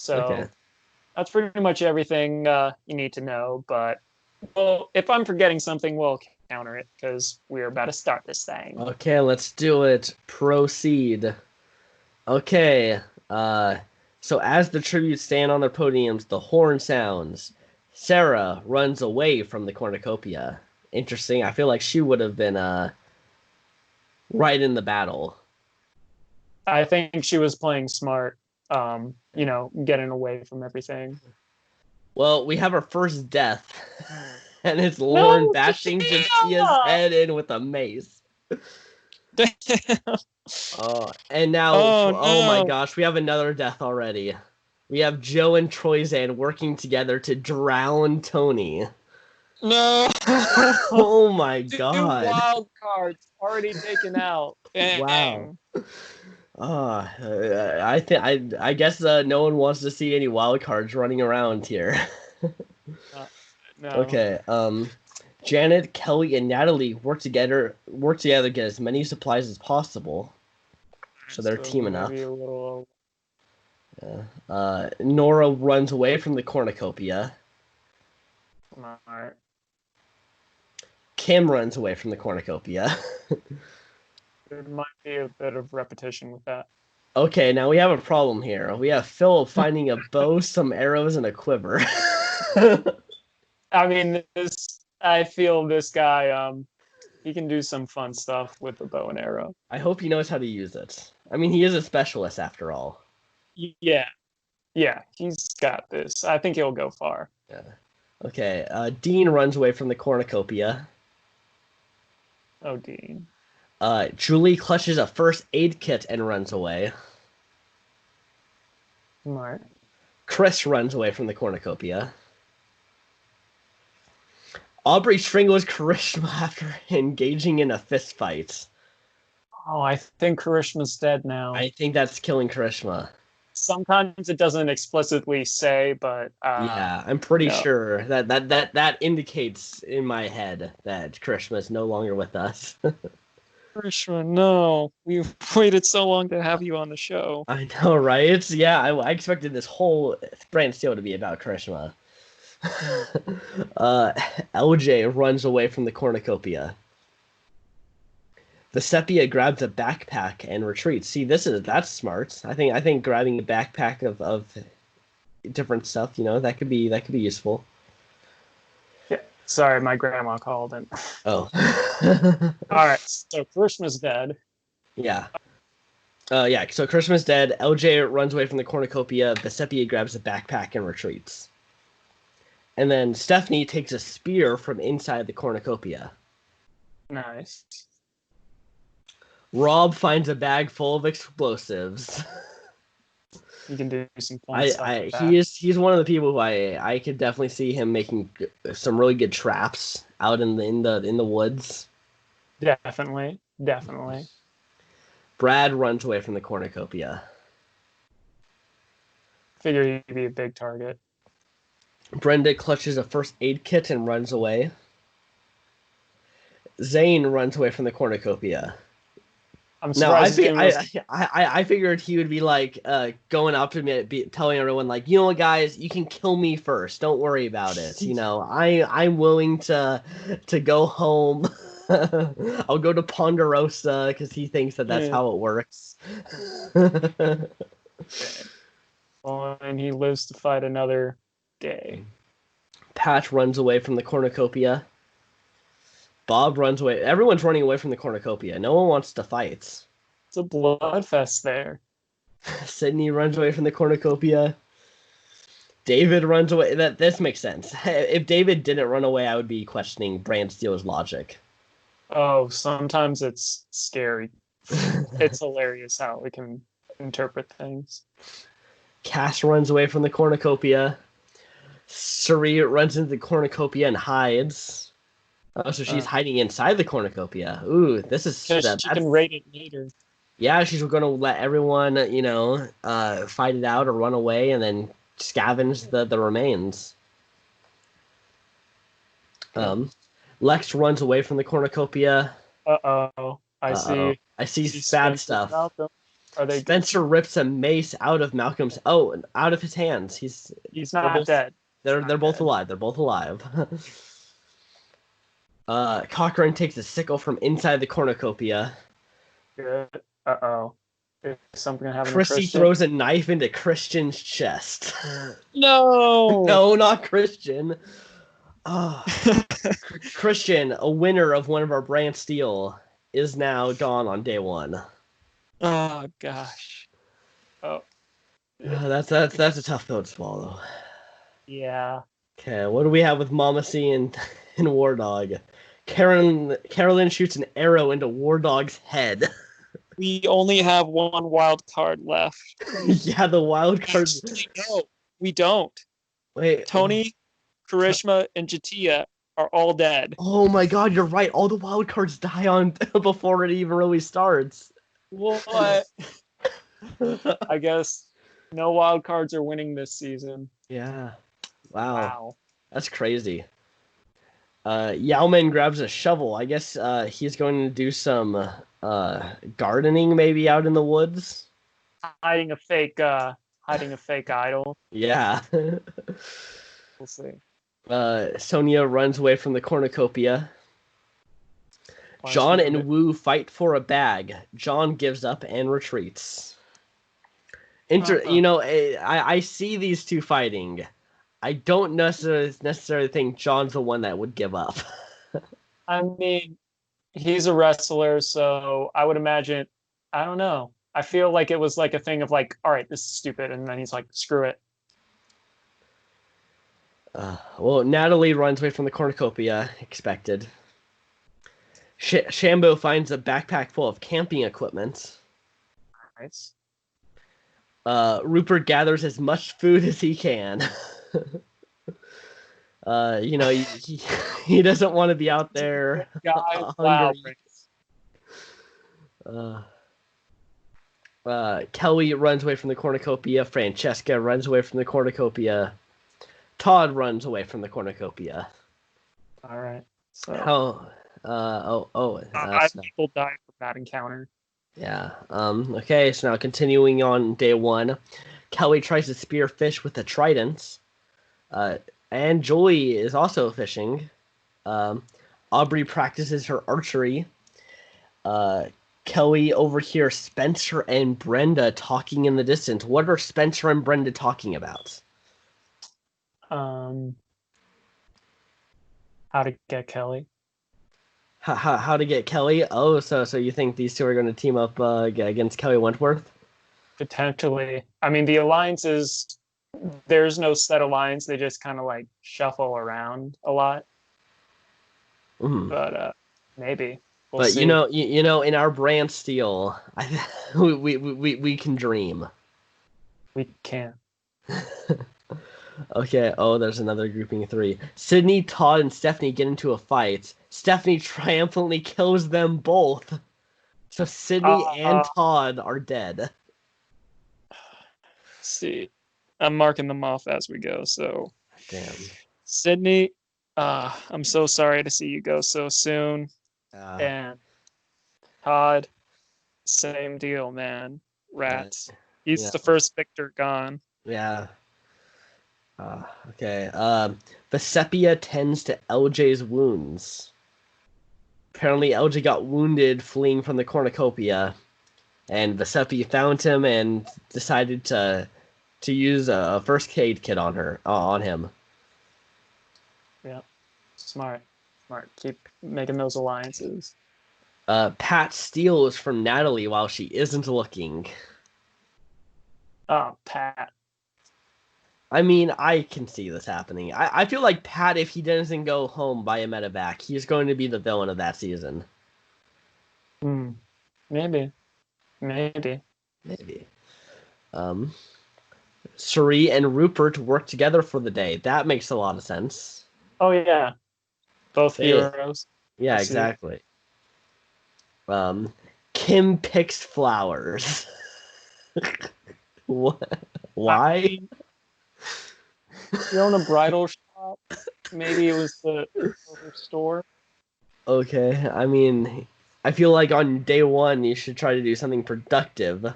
[SPEAKER 1] Okay.
[SPEAKER 2] So that's pretty much everything you need to know. But well, if I'm forgetting something, we'll counter it because we're about to start this thing.
[SPEAKER 1] Okay, let's do it. Proceed. Okay. Uh, so as the tributes stand on their podiums, the horn sounds. Sarah runs away from the cornucopia. Interesting. I feel like she would have been right in the battle.
[SPEAKER 2] I think she was playing smart, getting away from everything.
[SPEAKER 1] Well, we have our first death, and it's Lauren
[SPEAKER 2] No,
[SPEAKER 1] bashing Jacia's
[SPEAKER 2] Sophia!
[SPEAKER 1] head in with a mace. And now,
[SPEAKER 2] Oh
[SPEAKER 1] oh my
[SPEAKER 2] no.
[SPEAKER 1] gosh, we have another death already. We have Joe and Troyzan working together to drown Tony.
[SPEAKER 2] No.
[SPEAKER 1] Oh my
[SPEAKER 2] Two
[SPEAKER 1] god.
[SPEAKER 2] wild cards already taken out.
[SPEAKER 1] Wow.
[SPEAKER 2] Dang.
[SPEAKER 1] I guess no one wants to see any wild cards running around here.
[SPEAKER 2] Uh, no.
[SPEAKER 1] Okay. Janet, Kelly, and Natalie work together to get as many supplies as possible. So they're
[SPEAKER 2] So
[SPEAKER 1] teaming up.
[SPEAKER 2] maybe a little.
[SPEAKER 1] Yeah. Nora runs away from the cornucopia.
[SPEAKER 2] All right.
[SPEAKER 1] Kim runs away from the cornucopia.
[SPEAKER 2] There might be a bit of repetition with that.
[SPEAKER 1] Okay, now we have a problem here. We have Philip finding a bow, some arrows, and a quiver.
[SPEAKER 2] I mean, this. I feel this guy. He can do some fun stuff with the bow and arrow.
[SPEAKER 1] I hope he knows how to use it. I mean, he is a specialist after all.
[SPEAKER 2] Yeah, yeah, he's got this. I think he'll go far.
[SPEAKER 1] Yeah. Okay, Dean runs away from the cornucopia.
[SPEAKER 2] Oh, Dean.
[SPEAKER 1] Julie clutches a first aid kit and runs away.
[SPEAKER 2] All right.
[SPEAKER 1] Chris runs away from the cornucopia. Aubrey strangles Karishma after engaging in a fist fight.
[SPEAKER 2] Oh, I think Karishma's dead now.
[SPEAKER 1] I think that's killing Karishma.
[SPEAKER 2] Sometimes it doesn't explicitly say, but
[SPEAKER 1] Yeah, I'm pretty
[SPEAKER 2] no.
[SPEAKER 1] sure that indicates in my head that Karishma is no longer with us.
[SPEAKER 2] Karishma, no. We've waited so long to have you on the show.
[SPEAKER 1] I know, right? Yeah, I expected this whole brand steel to be about Karishma. uh, LJ runs away from the cornucopia. The sepia grabs a backpack and retreats. See, that's smart. I think grabbing a backpack of different stuff, that could be useful.
[SPEAKER 2] Yeah. Sorry, my grandma called and
[SPEAKER 1] Oh.
[SPEAKER 2] all right. So Karishma's dead.
[SPEAKER 1] Yeah. Yeah, so Karishma's dead. LJ runs away from the cornucopia. The sepia grabs a backpack and retreats. And then Stephanie takes a spear from inside the cornucopia.
[SPEAKER 2] Nice.
[SPEAKER 1] Rob finds a bag full of explosives.
[SPEAKER 2] You can do some fun stuff with that.
[SPEAKER 1] He's one of the people who I could definitely see him making some really good traps out in the woods.
[SPEAKER 2] Definitely.
[SPEAKER 1] Brad runs away from the cornucopia.
[SPEAKER 2] Figure he'd be a big target.
[SPEAKER 1] Brenda clutches a first aid kit and runs away. Zane runs away from the cornucopia.
[SPEAKER 2] I'm surprised.
[SPEAKER 1] I figured he would be like going up to me, telling everyone like, you know what, guys, you can kill me first. Don't worry about it. You know, I'm willing to go home. I'll go to Ponderosa because he thinks that's how it works.
[SPEAKER 2] Well, and he lives to fight another day.
[SPEAKER 1] Patch runs away from the cornucopia. Bob runs away. Everyone's running away from the cornucopia. No one wants to fight.
[SPEAKER 2] It's a blood fest there.
[SPEAKER 1] Sydney runs away from the cornucopia. David runs away. This makes sense. If David didn't run away, I would be questioning Brantsteele's logic.
[SPEAKER 2] Oh, sometimes it's scary. It's hilarious how we can interpret things.
[SPEAKER 1] Cass runs away from the cornucopia. Suri runs into the cornucopia and hides. Oh, so she's hiding inside the cornucopia. Ooh, this is...
[SPEAKER 2] She can raid it later.
[SPEAKER 1] Yeah, she's going to let everyone, fight it out or run away and then scavenge the remains. Lex runs away from the cornucopia.
[SPEAKER 2] Uh-oh. I see
[SPEAKER 1] bad stuff. Spencer rips a mace out of Malcolm's... Oh, out of his hands. He's
[SPEAKER 2] not dead.
[SPEAKER 1] They're both alive. They're both alive. Cochran takes a sickle from inside the cornucopia.
[SPEAKER 2] Good. Uh-oh. Is something gonna happen to
[SPEAKER 1] Christy throws a knife into Christian's chest.
[SPEAKER 2] No!
[SPEAKER 1] No, not Christian. Christian, a winner of one of our Brantsteele, is now gone on day one.
[SPEAKER 2] Oh, gosh. Oh.
[SPEAKER 1] That's a tough pill to swallow.
[SPEAKER 2] Yeah.
[SPEAKER 1] Okay, what do we have with Mama C and War Dog? Carolyn shoots an arrow into War Dog's head.
[SPEAKER 2] We only have one wild card left.
[SPEAKER 1] Yeah, the wild card.
[SPEAKER 2] No, we don't.
[SPEAKER 1] Wait.
[SPEAKER 2] Tony, Karishma, and Jatia are all dead.
[SPEAKER 1] Oh my god, you're right. All the wild cards die on before it even really starts.
[SPEAKER 2] What? I guess no wild cards are winning this season.
[SPEAKER 1] Yeah. Wow. That's crazy. Yauman grabs a shovel. I guess he's going to do some gardening maybe out in the woods.
[SPEAKER 2] Hiding a fake idol.
[SPEAKER 1] Yeah.
[SPEAKER 2] We'll see.
[SPEAKER 1] Sonia runs away from the cornucopia. John and Wu fight for a bag. John gives up and retreats. I see these two fighting. I don't necessarily think John's the one that would give up.
[SPEAKER 2] I mean, he's a wrestler, so I would imagine, I don't know. I feel like it was like a thing of like, all right, this is stupid, and then he's like, screw it.
[SPEAKER 1] Well, Natalie runs away from the cornucopia, expected. Shambo finds a backpack full of camping equipment.
[SPEAKER 2] Nice.
[SPEAKER 1] Rupert gathers as much food as he can. He doesn't want to be out there. Kelly runs away from the cornucopia. Francesca runs away from the cornucopia. Todd runs away from the cornucopia.
[SPEAKER 2] All right. So. People died from that encounter.
[SPEAKER 1] Yeah. Okay. So now continuing on day one, Kelly tries to spear fish with a trident. And Julie is also fishing. Aubrey practices her archery. Kelly overhears Spencer and Brenda talking in the distance. What are Spencer and Brenda talking about?
[SPEAKER 2] How to get Kelly.
[SPEAKER 1] How to get Kelly? Oh, so you think these two are going to team up against Kelly Wentworth?
[SPEAKER 2] Potentially. I mean, the alliance is there's no set alliance. They just kind of like shuffle around a lot.
[SPEAKER 1] Mm.
[SPEAKER 2] But maybe we'll
[SPEAKER 1] But
[SPEAKER 2] see.
[SPEAKER 1] in our Brantsteele, we can dream.
[SPEAKER 2] We can.
[SPEAKER 1] Okay, oh, there's another grouping 3. Sydney, Todd, and Stephanie get into a fight. Stephanie triumphantly kills them both. So Sydney and
[SPEAKER 2] Uh,
[SPEAKER 1] Todd are dead.
[SPEAKER 2] see, I'm marking them off as we go. So,
[SPEAKER 1] Damn.
[SPEAKER 2] Sydney, I'm so sorry to see you go so soon.
[SPEAKER 1] Uh,
[SPEAKER 2] And Todd, same deal, man.
[SPEAKER 1] uh,
[SPEAKER 2] Rats. He's
[SPEAKER 1] yeah,
[SPEAKER 2] the first victor gone.
[SPEAKER 1] yeah. Okay. Vesepia tends to LJ's wounds. Apparently, LJ got wounded fleeing from the cornucopia, and Vesepia found him and decided to use a first aid kit on him.
[SPEAKER 2] Yeah, smart, smart. Keep making those alliances.
[SPEAKER 1] Pat steals from Natalie while she isn't looking.
[SPEAKER 2] Oh, Pat.
[SPEAKER 1] I mean, I can see this happening. I feel like Pat, if he doesn't go home by a medevac, he's going to be the villain of that season.
[SPEAKER 2] Maybe, maybe.
[SPEAKER 1] Maybe. Um, Suri and Rupert work together for the day. That makes a lot of sense.
[SPEAKER 2] Oh yeah, both
[SPEAKER 1] They,
[SPEAKER 2] heroes.
[SPEAKER 1] yeah,
[SPEAKER 2] I see.
[SPEAKER 1] exactly. Kim picks flowers. What?
[SPEAKER 2] I
[SPEAKER 1] Why?
[SPEAKER 2] mean, you own a bridal shop. Maybe it was the store.
[SPEAKER 1] Okay, I mean, I feel like on day one you should try to do something productive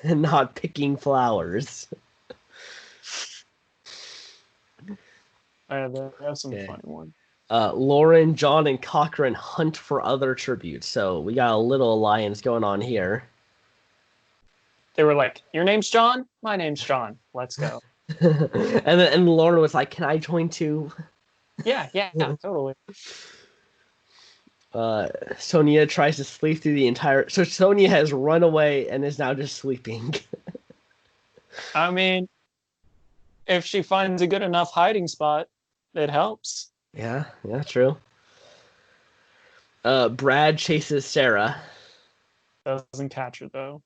[SPEAKER 1] and not picking flowers.
[SPEAKER 2] There are some
[SPEAKER 1] Okay.
[SPEAKER 2] funny ones.
[SPEAKER 1] Lauren, John, and Cochran hunt for other tributes, so we got a little alliance going on here.
[SPEAKER 2] They were like, "Your name's John. My name's John. Let's go."
[SPEAKER 1] And Lauren was like, "Can I join too?"
[SPEAKER 2] Yeah, totally.
[SPEAKER 1] Sonia tries to sleep through the entire. So Sonia has run away and is now just sleeping.
[SPEAKER 2] I mean, if she finds a good enough hiding spot, it helps.
[SPEAKER 1] Yeah, true. Brad chases Sarah.
[SPEAKER 2] Doesn't catch her though.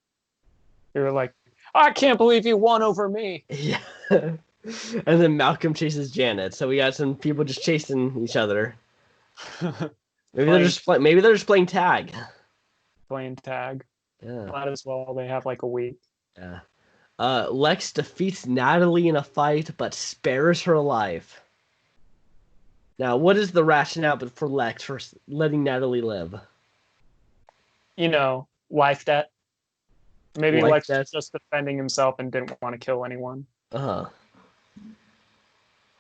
[SPEAKER 2] You're like, I can't believe you won over me.
[SPEAKER 1] Yeah. And then Malcolm chases Janet. So we got some people just chasing each other. Maybe they're just playing tag.
[SPEAKER 2] Playing tag.
[SPEAKER 1] Yeah.
[SPEAKER 2] Might as well. They have like a week.
[SPEAKER 1] Yeah. Lex defeats Natalie in a fight, but spares her life. Now, what is the rationale for Lex for letting Natalie live?
[SPEAKER 2] Life debt. Maybe
[SPEAKER 1] Life
[SPEAKER 2] Lex
[SPEAKER 1] debt?
[SPEAKER 2] was just defending himself and didn't want to kill anyone.
[SPEAKER 1] Uh-huh.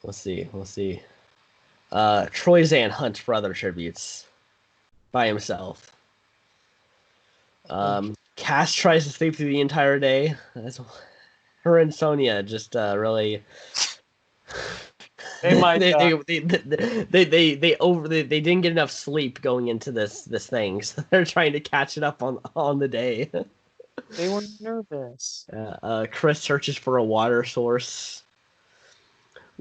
[SPEAKER 1] We'll see. Troyzan hunts for other tributes by himself. Cass tries to sleep through the entire day. Her and Sonia just really.
[SPEAKER 2] They might.
[SPEAKER 1] they didn't get enough sleep going into this thing, so they're trying to catch it up on the day.
[SPEAKER 2] They were nervous.
[SPEAKER 1] Chris searches for a water source.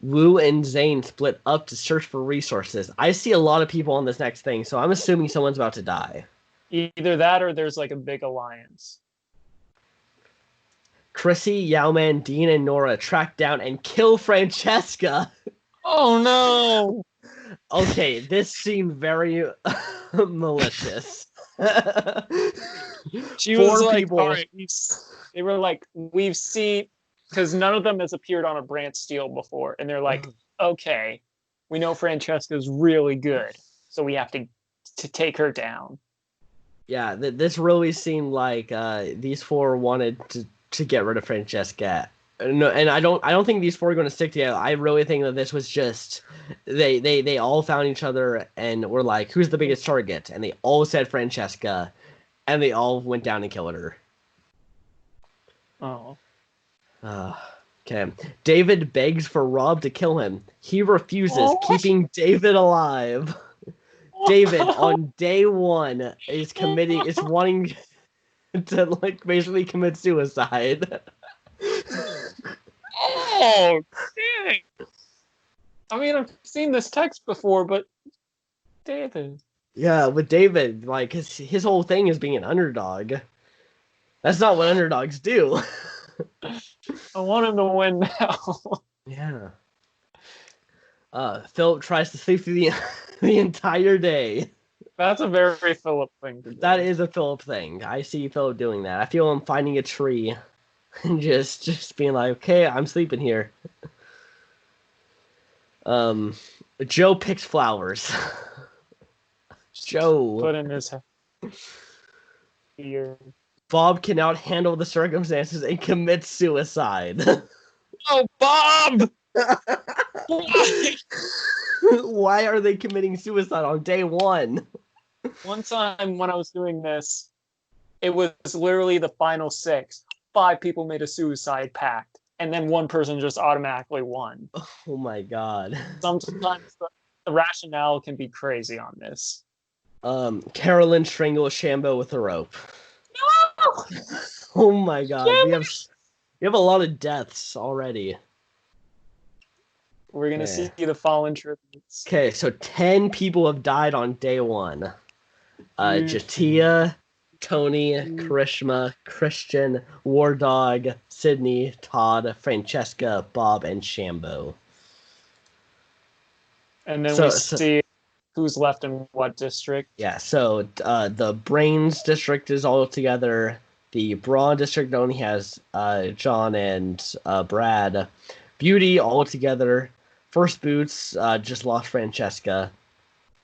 [SPEAKER 1] Wu and Zane split up to search for resources. I see a lot of people on this next thing, so I'm assuming someone's about to die.
[SPEAKER 2] Either that or there's like a big alliance.
[SPEAKER 1] Chrissy, Yowman, Dean, and Nora track down and kill Francesca.
[SPEAKER 2] Oh no!
[SPEAKER 1] Okay, this seemed very malicious.
[SPEAKER 2] She was like,
[SPEAKER 1] people.
[SPEAKER 2] all right, they were like, we've seen, because none of them has appeared on a Brantsteele before, and they're like, okay, we know Francesca's really good, so we have to take her down.
[SPEAKER 1] Yeah, this really seemed like these four wanted to get rid of Francesca. No, and I don't think these four are going to stick together. I really think that this was just they all found each other and were like, who's the biggest target? And they all said Francesca, and they all went down and killed her.
[SPEAKER 2] Oh.
[SPEAKER 1] Okay. David begs for Rob to kill him. He refuses, keeping David alive. David on day one is wanting to like basically commit suicide.
[SPEAKER 2] Oh, dang. I mean, I've seen this text before, but David.
[SPEAKER 1] Yeah, with David, like his whole thing is being an underdog. That's not what underdogs do.
[SPEAKER 2] I want him to win now.
[SPEAKER 1] Yeah. Philip tries to sleep through the the entire day.
[SPEAKER 2] That's a very Philip thing to do.
[SPEAKER 1] That is a Philip thing. I see Philip doing that. I feel him finding a tree and just being like, okay, I'm sleeping here. Um, Joe picks flowers. Joe.
[SPEAKER 2] Put in his ear.
[SPEAKER 1] Bob cannot handle the circumstances and commits suicide.
[SPEAKER 2] Oh, Bob! Why?
[SPEAKER 1] Why are they committing suicide on day one?
[SPEAKER 2] One time when I was doing this, it was literally the final 6. 5 people made a suicide pact, and then one person just automatically won.
[SPEAKER 1] Oh my god.
[SPEAKER 2] Sometimes the rationale can be crazy on this.
[SPEAKER 1] Carolyn strangles Shambo with a rope.
[SPEAKER 2] No!
[SPEAKER 1] Oh my god.
[SPEAKER 2] Damn
[SPEAKER 1] We have a lot of deaths already.
[SPEAKER 2] We're gonna see the fallen tributes.
[SPEAKER 1] Okay, so 10 people have died on day one. Jatia, Tony, Karishma, Christian, War Dog, Sydney, Todd, Francesca, Bob, and Shambo.
[SPEAKER 2] And then we see who's left in what district.
[SPEAKER 1] Yeah, so the Brains district is all together. The Brawn district only has John and Brad. Beauty all together. First Boots just lost Francesca.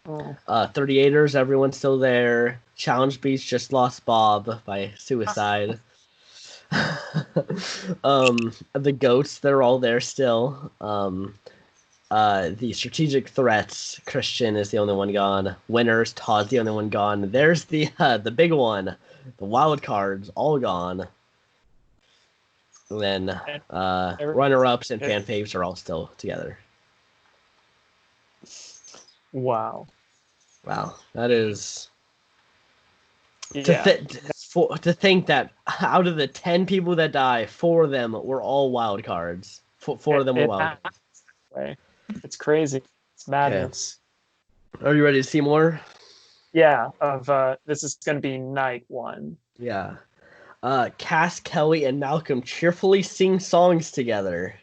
[SPEAKER 1] 38ers, everyone's still there. Challenge Beach just lost Bob by suicide. The Goats, they're all there still. The strategic threats, Christian is the only one gone. Winners, Todd's the only one gone. There's the big one, the wild cards, all gone. And then runner-ups and fan faves are all still together.
[SPEAKER 2] Wow,
[SPEAKER 1] that is to think that out of the 10 people that die, 4 of them were all wild cards. 4 of them were wild cards.
[SPEAKER 2] It's crazy. It's madness.
[SPEAKER 1] Okay. Are you ready to see more?
[SPEAKER 2] Yeah, this is going to be night 1.
[SPEAKER 1] Yeah. Cass, Kelly, and Malcolm cheerfully sing songs together.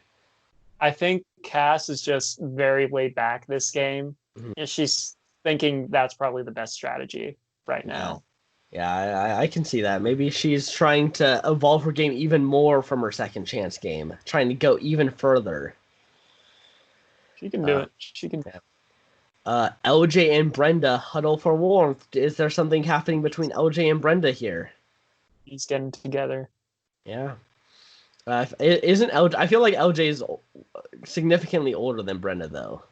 [SPEAKER 2] I think Cass is just very laid back this game. Mm-hmm. She's thinking that's probably the best strategy right now.
[SPEAKER 1] Yeah, I can see that. Maybe she's trying to evolve her game even more from her second chance game, trying to go even further.
[SPEAKER 2] She can do it. She can.
[SPEAKER 1] LJ and Brenda huddle for warmth. Is there something happening between LJ and Brenda here?
[SPEAKER 2] He's getting together.
[SPEAKER 1] Yeah. Isn't LJ? I feel like LJ is significantly older than Brenda, though.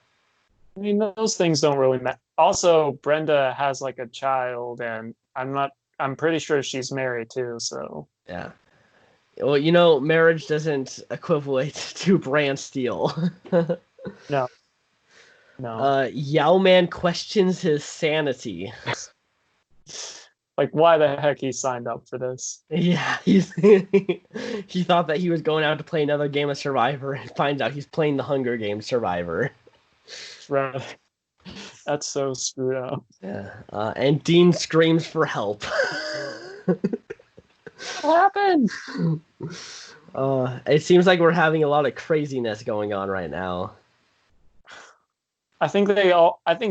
[SPEAKER 2] I mean, those things don't really matter. Also, Brenda has like a child, and I'm pretty sure she's married too. So
[SPEAKER 1] yeah. Well, marriage doesn't equivalent to Brantsteele.
[SPEAKER 2] No.
[SPEAKER 1] Yao Man questions his sanity.
[SPEAKER 2] Like, why the heck he signed up for this?
[SPEAKER 1] Yeah, he thought that he was going out to play another game of Survivor and finds out he's playing the Hunger Games Survivor.
[SPEAKER 2] Right. That's so screwed up.
[SPEAKER 1] Yeah. And Dean screams for help.
[SPEAKER 2] What happened?
[SPEAKER 1] It seems like we're having a lot of craziness going on right now.
[SPEAKER 2] I think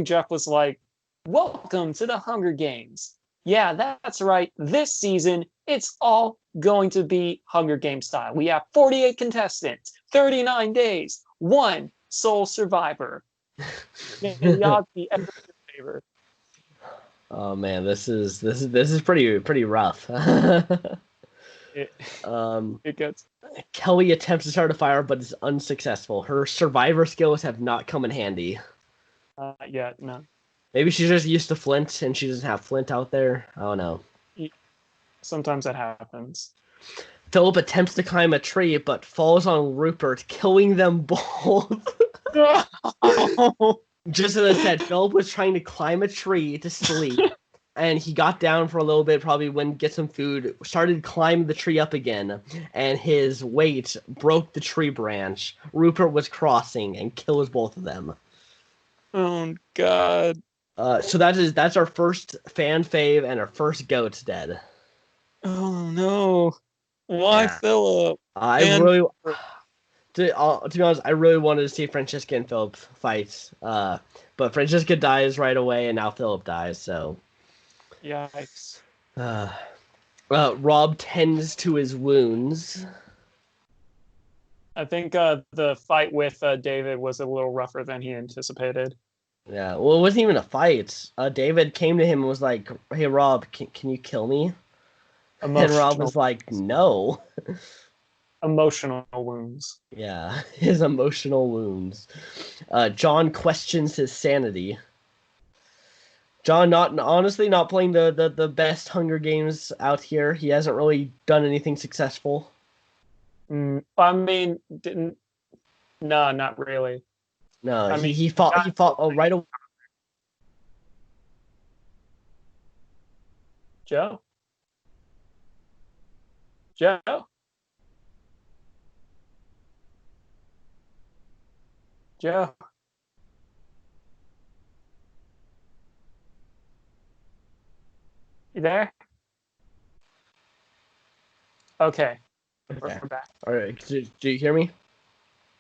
[SPEAKER 2] Jeff was like, "Welcome to the Hunger Games." Yeah, that's right. This season, it's all going to be Hunger Games style. We have 48 contestants, 39 days, 1 sole survivor. The odds be ever in favor.
[SPEAKER 1] Oh man, this is pretty rough.
[SPEAKER 2] It gets.
[SPEAKER 1] Kelly attempts to start a fire, but is unsuccessful. Her survivor skills have not come in handy.
[SPEAKER 2] Yet, no.
[SPEAKER 1] Maybe she's just used to flint and she doesn't have flint out there. I don't know.
[SPEAKER 2] Sometimes that happens.
[SPEAKER 1] Philip attempts to climb a tree, but falls on Rupert, killing them both. Just as I said, Philip was trying to climb a tree to sleep, and he got down for a little bit, probably went to get some food, started climbing the tree up again, and his weight broke the tree branch. Rupert was crossing and kills both of them.
[SPEAKER 2] Oh God.
[SPEAKER 1] So that's our first fan fave and our first goat's dead.
[SPEAKER 2] Oh no. Why
[SPEAKER 1] Yeah.
[SPEAKER 2] Philip?
[SPEAKER 1] I
[SPEAKER 2] And
[SPEAKER 1] really, to be honest, I really wanted to see Francesca and Philip fight. But Francesca dies right away, and now Philip dies. So,
[SPEAKER 2] yikes.
[SPEAKER 1] uh, Rob tends to his wounds.
[SPEAKER 2] I think the fight with David was a little rougher than he anticipated.
[SPEAKER 1] Yeah, well, it wasn't even a fight. David came to him and was like, "Hey, Rob, can you kill me?" And Rob
[SPEAKER 2] Emotional
[SPEAKER 1] was like, "No."
[SPEAKER 2] emotional wounds.
[SPEAKER 1] Yeah, his emotional wounds. John questions his sanity. John, not honestly, not playing the best Hunger Games out here. He hasn't really done anything successful.
[SPEAKER 2] I mean, didn't no, not really.
[SPEAKER 1] No,
[SPEAKER 2] I
[SPEAKER 1] he
[SPEAKER 2] mean,
[SPEAKER 1] he fought he fought right away.
[SPEAKER 2] Joe, Joe, Joe. You there? Okay, we're
[SPEAKER 1] Okay,
[SPEAKER 2] back.
[SPEAKER 1] all right. Do you hear me?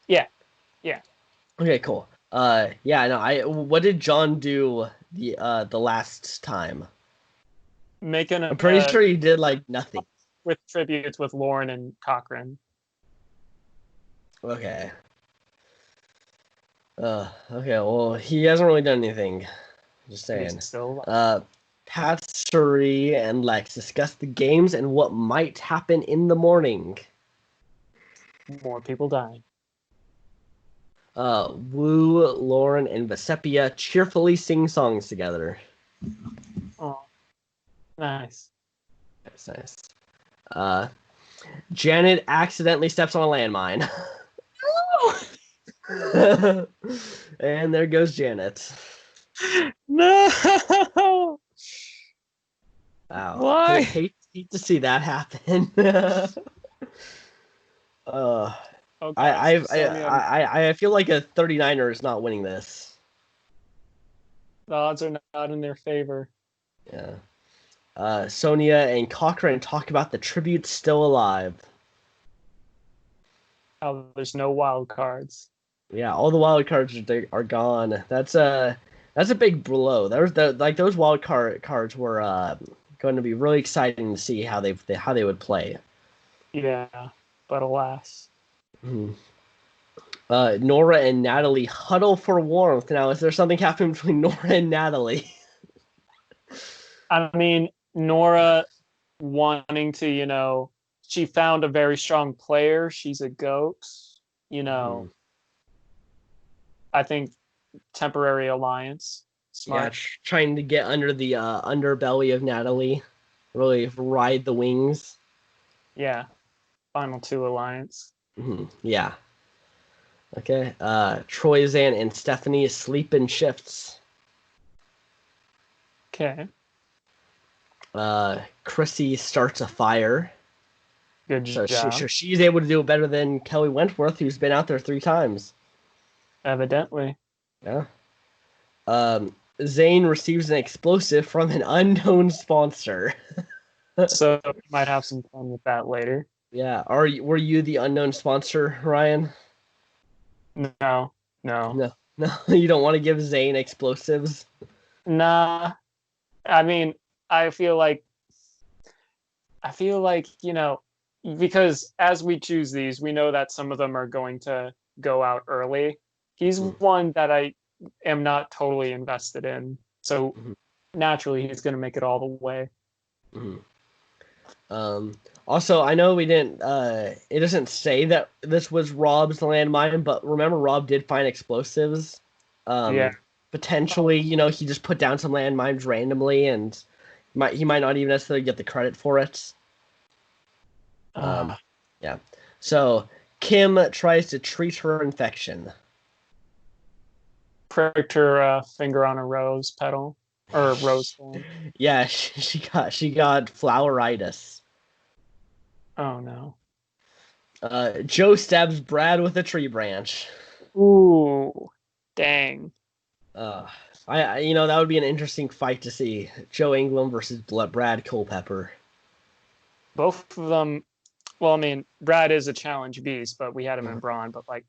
[SPEAKER 2] Yeah, yeah.
[SPEAKER 1] Okay, cool. Yeah, no. What did John do the last time?
[SPEAKER 2] Making
[SPEAKER 1] I'm pretty sure he did like nothing.
[SPEAKER 2] with tributes with Lauren and Cochran.
[SPEAKER 1] Okay. Okay. Well, he hasn't really done anything. Just
[SPEAKER 2] And he's
[SPEAKER 1] saying.
[SPEAKER 2] still
[SPEAKER 1] Uh, Pat, Suri, and Lex discuss the games and what might happen in the morning.
[SPEAKER 2] more people dying.
[SPEAKER 1] Wu, Lauren, and Vesepia cheerfully sing songs together.
[SPEAKER 2] Oh, nice.
[SPEAKER 1] That's nice. Uh, Janet accidentally steps on a landmine. And there goes Janet.
[SPEAKER 2] No.
[SPEAKER 1] Wow.
[SPEAKER 2] Why?
[SPEAKER 1] Hate to see that happen. uh,
[SPEAKER 2] Oh
[SPEAKER 1] I,
[SPEAKER 2] God,
[SPEAKER 1] I,
[SPEAKER 2] Sonya.
[SPEAKER 1] I feel like a 39er is not winning this.
[SPEAKER 2] The odds are not in their favor.
[SPEAKER 1] Yeah. Sonia and Cochrane talk about the tribute still alive.
[SPEAKER 2] Oh, there's no wild cards.
[SPEAKER 1] Yeah, all the wild cards are gone. That's a big blow. Those wild cards were going to be really exciting to see how they would play.
[SPEAKER 2] Yeah, but alas.
[SPEAKER 1] Mhm. Nora and Natalie huddle for warmth. Now, is there something happening between Nora and Natalie?
[SPEAKER 2] I mean, Nora wanting to, she found a very strong player. She's a goat. You
[SPEAKER 1] Mhm.
[SPEAKER 2] know, I think temporary alliance.
[SPEAKER 1] Yeah,
[SPEAKER 2] Smart.
[SPEAKER 1] trying to get under the underbelly of Natalie, really ride the wings.
[SPEAKER 2] Yeah. Final two alliance.
[SPEAKER 1] Yeah. Okay. Troyzan and Stephanie sleep in shifts.
[SPEAKER 2] Okay.
[SPEAKER 1] Chrissy starts a fire.
[SPEAKER 2] Good job.
[SPEAKER 1] She's able to do it better than Kelly Wentworth, who's been out there 3 times.
[SPEAKER 2] Evidently.
[SPEAKER 1] Yeah. Zane receives an explosive from an unknown sponsor.
[SPEAKER 2] So you might have some fun with that later.
[SPEAKER 1] Yeah. Were you the unknown sponsor, Ryan?
[SPEAKER 2] No, no.
[SPEAKER 1] No. No, you don't want to give Zane explosives.
[SPEAKER 2] Nah. I mean, I feel like because as we choose these, we know that some of them are going to go out early. He's one that I am not totally invested in. So
[SPEAKER 1] Mhm.
[SPEAKER 2] naturally he's gonna make it all the way.
[SPEAKER 1] Mhm. Also, I know we didn't. It doesn't say that this was Rob's landmine, but remember, Rob did find explosives.
[SPEAKER 2] Yeah.
[SPEAKER 1] Potentially, he just put down some landmines randomly, and he might not even necessarily get the credit for it.
[SPEAKER 2] Uh,
[SPEAKER 1] Yeah. So Kim tries to treat her infection.
[SPEAKER 2] pricked her finger on a rose petal. or rose thorn.
[SPEAKER 1] Yeah, she got floweritis.
[SPEAKER 2] Oh no.
[SPEAKER 1] Joe stabs Brad with a tree branch.
[SPEAKER 2] Ooh, dang.
[SPEAKER 1] Uh, that would be an interesting fight to see. Joe Ingram versus Brad Culpepper.
[SPEAKER 2] Both of them. Well, I mean, Brad is a challenge beast, but we had him in Braun. But like,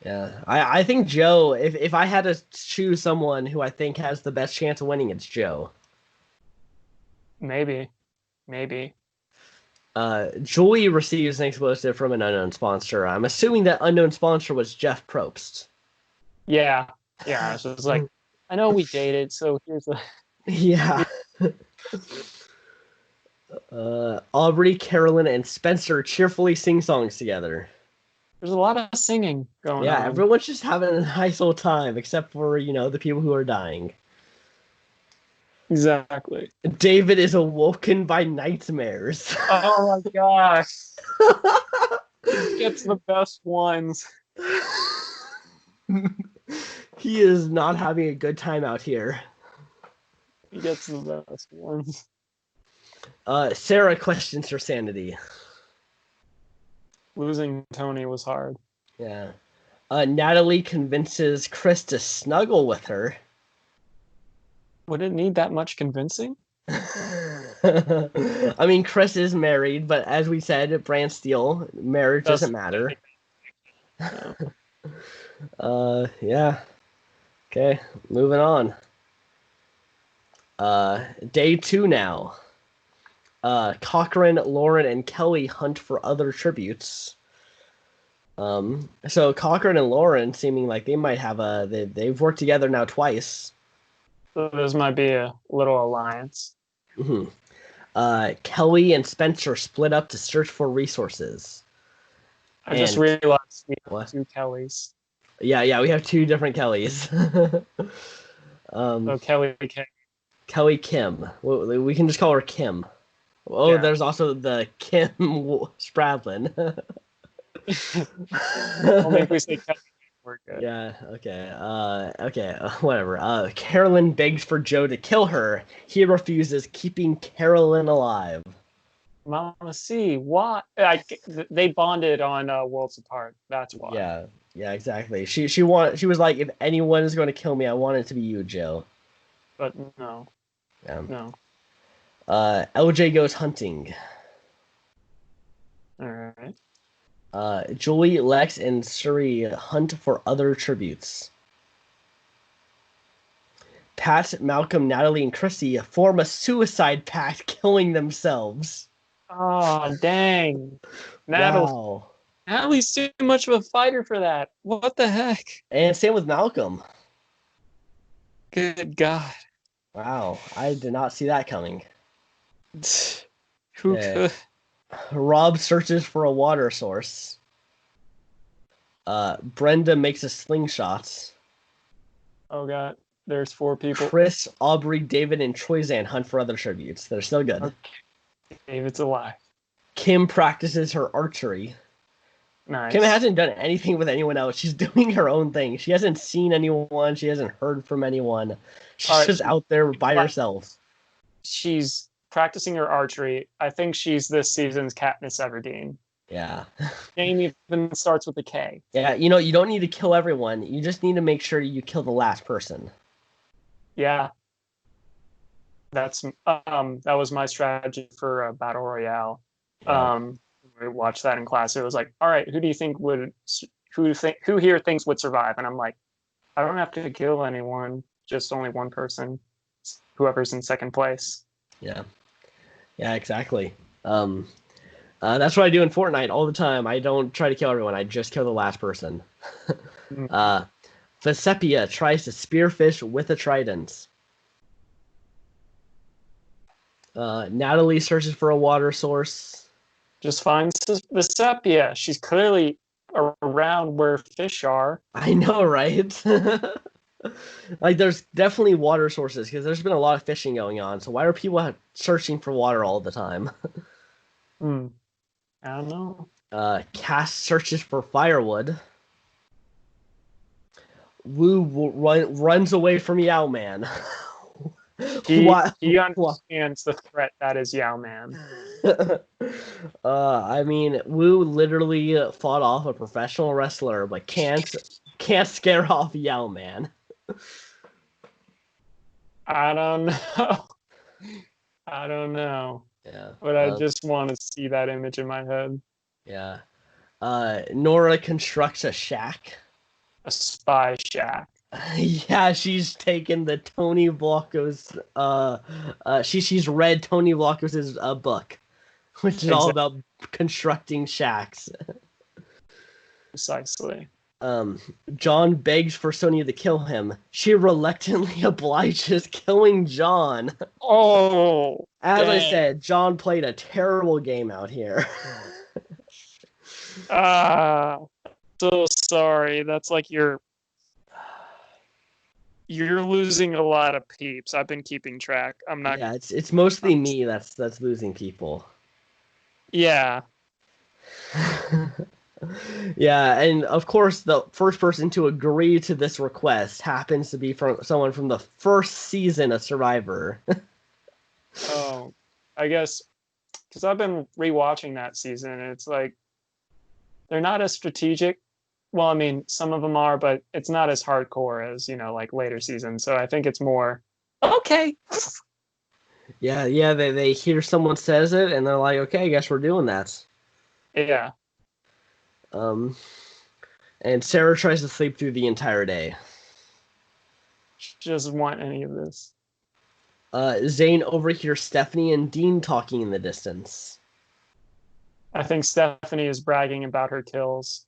[SPEAKER 1] Yeah, I think Joe. If I had to choose someone who I think has the best chance of winning, it's Joe.
[SPEAKER 2] maybe.
[SPEAKER 1] Julie receives an explosive from an unknown sponsor. I'm assuming that unknown sponsor was Jeff Probst.
[SPEAKER 2] Yeah, yeah. So it's like, I know we dated, so here's a.
[SPEAKER 1] Yeah. Aubrey, Carolyn, and Spencer cheerfully sing songs together.
[SPEAKER 2] There's a lot of singing going
[SPEAKER 1] Yeah,
[SPEAKER 2] on.
[SPEAKER 1] everyone's just having a nice old time, except for, the people who are dying.
[SPEAKER 2] Exactly.
[SPEAKER 1] David is awoken by nightmares.
[SPEAKER 2] Oh my gosh. He gets the best ones.
[SPEAKER 1] He is not having a good time out here.
[SPEAKER 2] He gets the best ones.
[SPEAKER 1] Sarah questions her sanity.
[SPEAKER 2] Losing Tony was hard.
[SPEAKER 1] Yeah. Natalie convinces Chris to snuggle with her.
[SPEAKER 2] Would it need that much convincing?
[SPEAKER 1] I mean, Chris is married, but as we said, Brantsteele, marriage doesn't matter. Yeah. Okay, moving on. Day 2 now. Cochran, Lauren, and Kelly hunt for other tributes. So Cochran and Lauren seeming like they might have they've worked together now twice.
[SPEAKER 2] So this might be a little alliance.
[SPEAKER 1] Mm-hmm. Kelly and Spencer split up to search for resources.
[SPEAKER 2] I just realized we have
[SPEAKER 1] what?
[SPEAKER 2] 2 Kellys.
[SPEAKER 1] Yeah, we have 2 different Kellys.
[SPEAKER 2] So Kelly K.
[SPEAKER 1] Kelly Kim. We can just call her Kim. Oh, yeah. There's also the Kim Spradlin.
[SPEAKER 2] Only if we say Kelly, we're good.
[SPEAKER 1] Yeah, okay. Whatever. Carolyn begs for Joe to kill her. He refuses, keeping Carolyn alive.
[SPEAKER 2] Mama C, why? They bonded on Worlds Apart. That's why.
[SPEAKER 1] Yeah, exactly. She was like, if anyone is going to kill me, I want it to be you, Joe.
[SPEAKER 2] But no.
[SPEAKER 1] Yeah.
[SPEAKER 2] No.
[SPEAKER 1] LJ goes hunting.
[SPEAKER 2] All right.
[SPEAKER 1] Julie, Lex, and Suri hunt for other tributes. Pat, Malcolm, Natalie, and Chrissy form a suicide pact, killing themselves.
[SPEAKER 2] Oh, dang.
[SPEAKER 1] Wow.
[SPEAKER 2] Natalie's too much of a fighter for that. What the heck?
[SPEAKER 1] And same with Malcolm.
[SPEAKER 2] Good God.
[SPEAKER 1] Wow, I did not see that coming.
[SPEAKER 2] Who could?
[SPEAKER 1] Rob searches for a water source. Brenda makes a slingshot.
[SPEAKER 2] Oh God, there's 4 people.
[SPEAKER 1] Chris, Aubrey, David, and Troyzan hunt for other tributes. They're still good.
[SPEAKER 2] Okay. David's alive.
[SPEAKER 1] Kim practices her archery.
[SPEAKER 2] Nice.
[SPEAKER 1] Kim hasn't done anything with anyone else. She's doing her own thing. She hasn't seen anyone. She hasn't heard from anyone. She's just out there by herself.
[SPEAKER 2] She's practicing her archery. I think she's this season's Katniss Everdeen.
[SPEAKER 1] Yeah.
[SPEAKER 2] Name even starts with a K.
[SPEAKER 1] Yeah, you don't need to kill everyone. You just need to make sure you kill the last person.
[SPEAKER 2] Yeah. That was my strategy for Battle Royale.
[SPEAKER 1] Yeah.
[SPEAKER 2] We watched that in class. It was like, all right, who here thinks would survive? And I'm like, I don't have to kill anyone, just only one person, whoever's in second place.
[SPEAKER 1] Yeah, exactly. That's what I do in Fortnite all the time. I don't try to kill everyone. I just kill the last person. Vesepia tries to spearfish with a trident. Natalie searches for a water source.
[SPEAKER 2] Just finds Vesepia. She's clearly around where fish are.
[SPEAKER 1] I know, right? Like, there's definitely water sources because there's been a lot of fishing going on. So why are people searching for water all the time?
[SPEAKER 2] I don't know.
[SPEAKER 1] Cass searches for firewood. Wu runs away from Yao Man. What?
[SPEAKER 2] He
[SPEAKER 1] What?
[SPEAKER 2] understands the threat that is Yao Man.
[SPEAKER 1] I mean, Wu literally fought off a professional wrestler, but can't scare off Yao Man.
[SPEAKER 2] I don't know. I don't know.
[SPEAKER 1] Yeah.
[SPEAKER 2] But I just want to see that image in my head.
[SPEAKER 1] Yeah. Nora constructs a shack.
[SPEAKER 2] A spy shack.
[SPEAKER 1] Yeah, she's taken the Tony Vlachos. She's read Tony Vlachos' book, which is all
[SPEAKER 2] Exactly.
[SPEAKER 1] about constructing shacks.
[SPEAKER 2] Precisely.
[SPEAKER 1] Um, John begs for Sonya to kill him. She reluctantly obliges, killing John.
[SPEAKER 2] Oh,
[SPEAKER 1] As I
[SPEAKER 2] dang.
[SPEAKER 1] said, John played a terrible game out here.
[SPEAKER 2] Ah, so sorry. That's like you're losing a lot of peeps. I've been keeping track. I'm not.
[SPEAKER 1] Yeah, it's mostly me that's losing people.
[SPEAKER 2] Yeah.
[SPEAKER 1] Yeah, and of course, the first person to agree to this request happens to be from someone from the first season of Survivor.
[SPEAKER 2] Oh, I guess because I've been rewatching that season, and it's like they're not as strategic. Well, I mean, some of them are, but it's not as hardcore as, like later seasons. So I think it's more okay.
[SPEAKER 1] Yeah, they hear someone says it, and they're like, okay, I guess we're doing that.
[SPEAKER 2] Yeah.
[SPEAKER 1] Um, and Sarah tries to sleep through the entire day.
[SPEAKER 2] Just want any of this.
[SPEAKER 1] Zane overhears Stephanie and Dean talking in the distance.
[SPEAKER 2] I think Stephanie is bragging about her kills.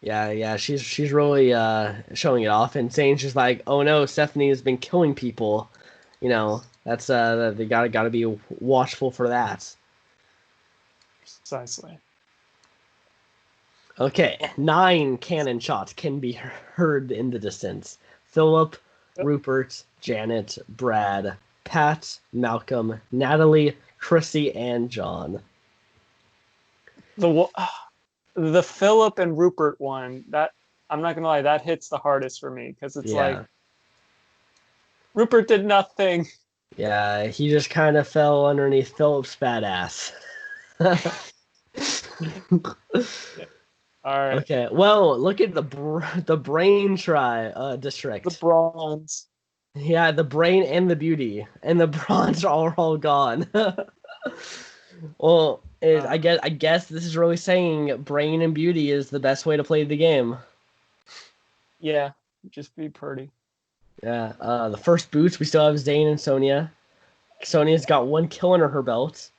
[SPEAKER 1] Yeah, she's really showing it off, and Zane's just like, oh no, Stephanie has been killing people. That's they gotta be watchful for that.
[SPEAKER 2] Precisely.
[SPEAKER 1] Okay, 9 cannon shots can be heard in the distance. Philip, Rupert, Janet, Brad, Pat, Malcolm, Natalie, Chrissy, and John.
[SPEAKER 2] The Philip and Rupert one, that I'm not gonna lie, that hits the hardest for me because it's like Rupert did nothing.
[SPEAKER 1] Yeah, he just kind of fell underneath Philip's badass.
[SPEAKER 2] All right.
[SPEAKER 1] Okay, well, look at the brain district.
[SPEAKER 2] The bronze.
[SPEAKER 1] Yeah, the brain and the beauty and the bronze are all gone. Well, I guess this is really saying brain and beauty is the best way to play the game.
[SPEAKER 2] Yeah, just be pretty.
[SPEAKER 1] Yeah, the first boots we still have Zane and Sonya. Sonya's got 1 kill under her belt.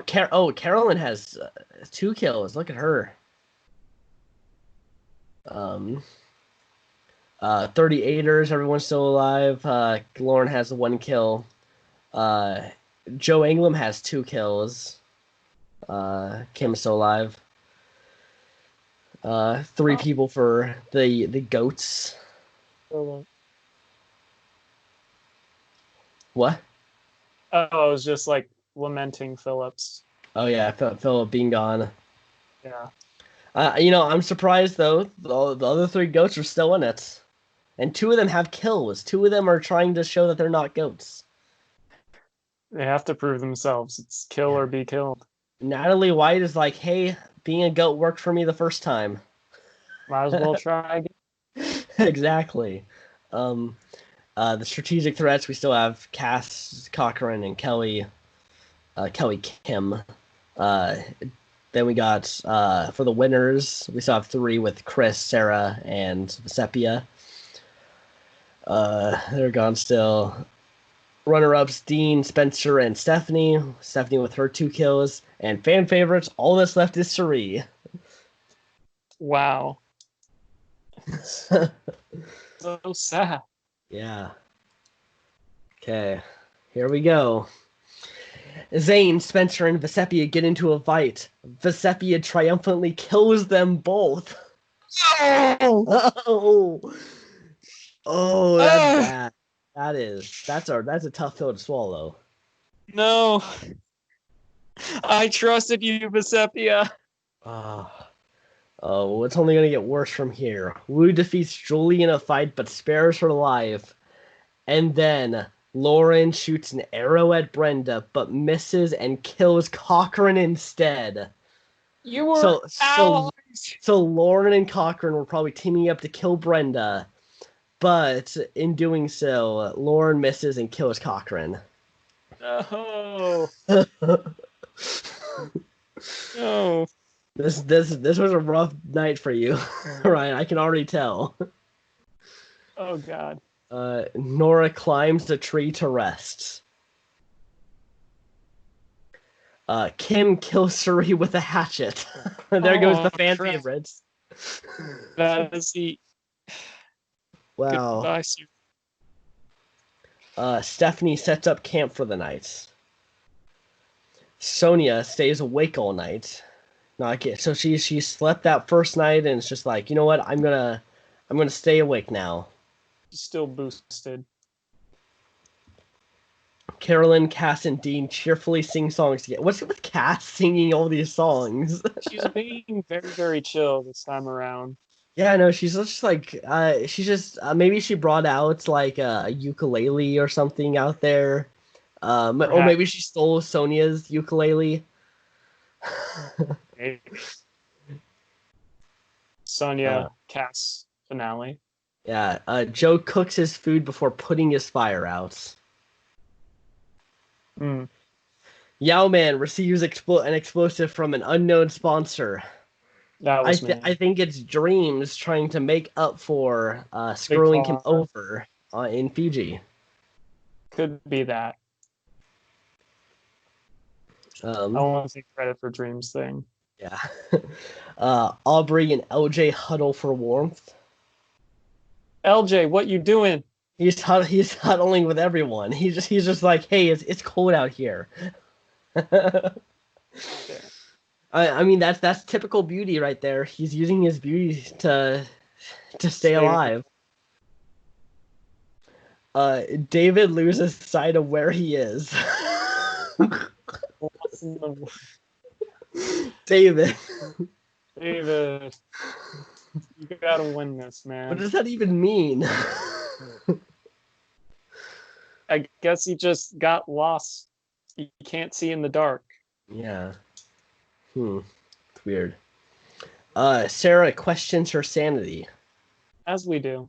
[SPEAKER 1] Carolyn has 2 kills. Look at her. 38ers, everyone's still alive. Lauren has 1 kill. Joe England has 2 kills. Kim is still alive. 3 people for the goats. What?
[SPEAKER 2] Oh, I was just like lamenting Phillips.
[SPEAKER 1] Oh yeah, Philip being gone.
[SPEAKER 2] Yeah.
[SPEAKER 1] I'm surprised though. The other 3 goats are still in it, and 2 of them have kills. 2 of them are trying to show that they're not goats.
[SPEAKER 2] They have to prove themselves. It's kill or be killed.
[SPEAKER 1] Natalie White is like, hey, being a goat worked for me the first time.
[SPEAKER 2] Might as well try again.
[SPEAKER 1] Exactly. The strategic threats, we still have Cass Cochran and Kelly Kim. Then we got for the winners, we still have 3 with Chris, Sarah, and Vesepia. They're gone still. Runner-ups, Dean, Spencer, and Stephanie. Stephanie with her 2 kills. And fan favorites, all that's left is Suri.
[SPEAKER 2] Wow. So sad.
[SPEAKER 1] Yeah. Okay, here we go. Zane, Spencer, and Vesepia get into a fight. Vesepia triumphantly kills them both. Oh, that's bad. That's a tough pill to swallow.
[SPEAKER 2] No. I trusted you, Vesepia.
[SPEAKER 1] Oh, it's only gonna get worse from here. Wu defeats Julie in a fight but spares her life. And then Lauren shoots an arrow at Brenda, but misses and kills Cochran instead.
[SPEAKER 2] You were
[SPEAKER 1] So,
[SPEAKER 2] allies.
[SPEAKER 1] so Lauren and Cochran were probably teaming up to kill Brenda, but in doing so, Lauren misses and kills Cochran.
[SPEAKER 2] No. No.
[SPEAKER 1] This was a rough night for you, Ryan. I can already tell.
[SPEAKER 2] Oh God.
[SPEAKER 1] Nora climbs the tree to rest. Kim kills Suri with a hatchet. There goes the fan
[SPEAKER 2] crap.
[SPEAKER 1] favorites.
[SPEAKER 2] That is the.
[SPEAKER 1] Wow.
[SPEAKER 2] Goodbye, Sue.
[SPEAKER 1] Stephanie sets up camp for the night. Sonia stays awake all night. So she slept that first night and it's just like, you know what? I'm gonna stay awake now.
[SPEAKER 2] She's still boosted.
[SPEAKER 1] Carolyn, Cass, and Dean cheerfully sing songs together. What's it with Cass singing all these songs?
[SPEAKER 2] She's being very, very chill this time around.
[SPEAKER 1] Yeah, no, she's just like, she's just, maybe she brought out like a ukulele or something out there. Or maybe she stole Sonia's ukulele.
[SPEAKER 2] Sonia, Cass finale.
[SPEAKER 1] Yeah, Joe cooks his food before putting his fire out. Yao Man receives an explosive from an unknown sponsor.
[SPEAKER 2] That was me.
[SPEAKER 1] I think it's Dreams trying to make up for screwing him over in Fiji.
[SPEAKER 2] Could be that. I want to take credit for Dreams thing.
[SPEAKER 1] Yeah. Aubrey and LJ huddle for warmth.
[SPEAKER 2] LJ, what you doing?
[SPEAKER 1] He's huddling with everyone. He's just like, hey, it's cold out here. I mean that's typical beauty right there. He's using his beauty to stay alive. David loses sight of where he is. David,
[SPEAKER 2] you gotta win this, man.
[SPEAKER 1] What does that even mean?
[SPEAKER 2] I guess he just got lost. He can't see in the dark.
[SPEAKER 1] Yeah. It's weird. Sarah questions her sanity.
[SPEAKER 2] As we do.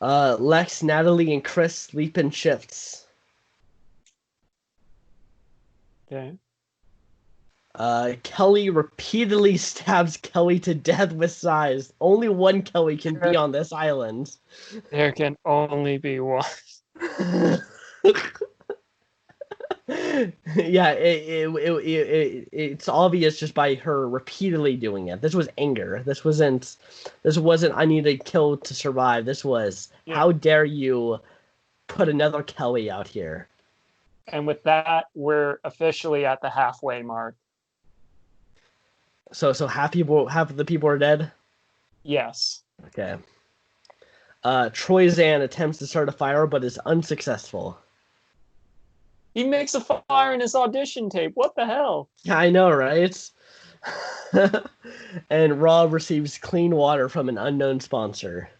[SPEAKER 1] Lex, Natalie, and Chris sleep in shifts.
[SPEAKER 2] Okay.
[SPEAKER 1] Kelly repeatedly stabs Kelly to death with sighs. Only one Kelly can be on this island.
[SPEAKER 2] There can only be one.
[SPEAKER 1] Yeah, it's obvious just by her repeatedly doing it. This was anger. This wasn't I need to kill to survive. This was how dare you put another Kelly out here.
[SPEAKER 2] And with that, we're officially at the halfway mark.
[SPEAKER 1] So half of the people are dead?
[SPEAKER 2] Yes.
[SPEAKER 1] Okay. Troyzan attempts to start a fire but is unsuccessful.
[SPEAKER 2] He makes a fire in his audition tape. What the hell?
[SPEAKER 1] Yeah, I know, right? And Rob receives clean water from an unknown sponsor.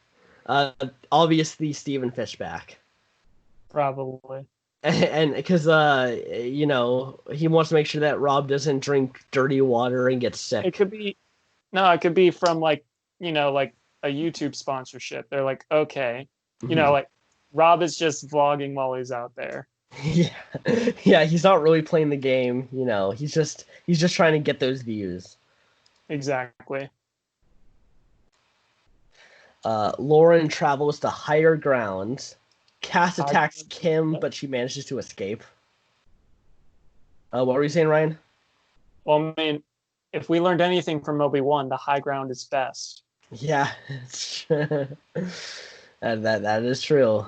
[SPEAKER 1] Obviously Stephen Fishback.
[SPEAKER 2] Probably.
[SPEAKER 1] And because he wants to make sure that Rob doesn't drink dirty water and get sick.
[SPEAKER 2] It could be from like a YouTube sponsorship. They're like, okay, like Rob is just vlogging while he's out there.
[SPEAKER 1] Yeah, he's not really playing the game, he's just trying to get those views.
[SPEAKER 2] Exactly.
[SPEAKER 1] Lauren travels to higher ground. Cass attacks Kim, but she manages to escape. What were you saying, Ryan?
[SPEAKER 2] Well, I mean, if we learned anything from Obi-Wan, the high ground is best.
[SPEAKER 1] Yeah, that is true.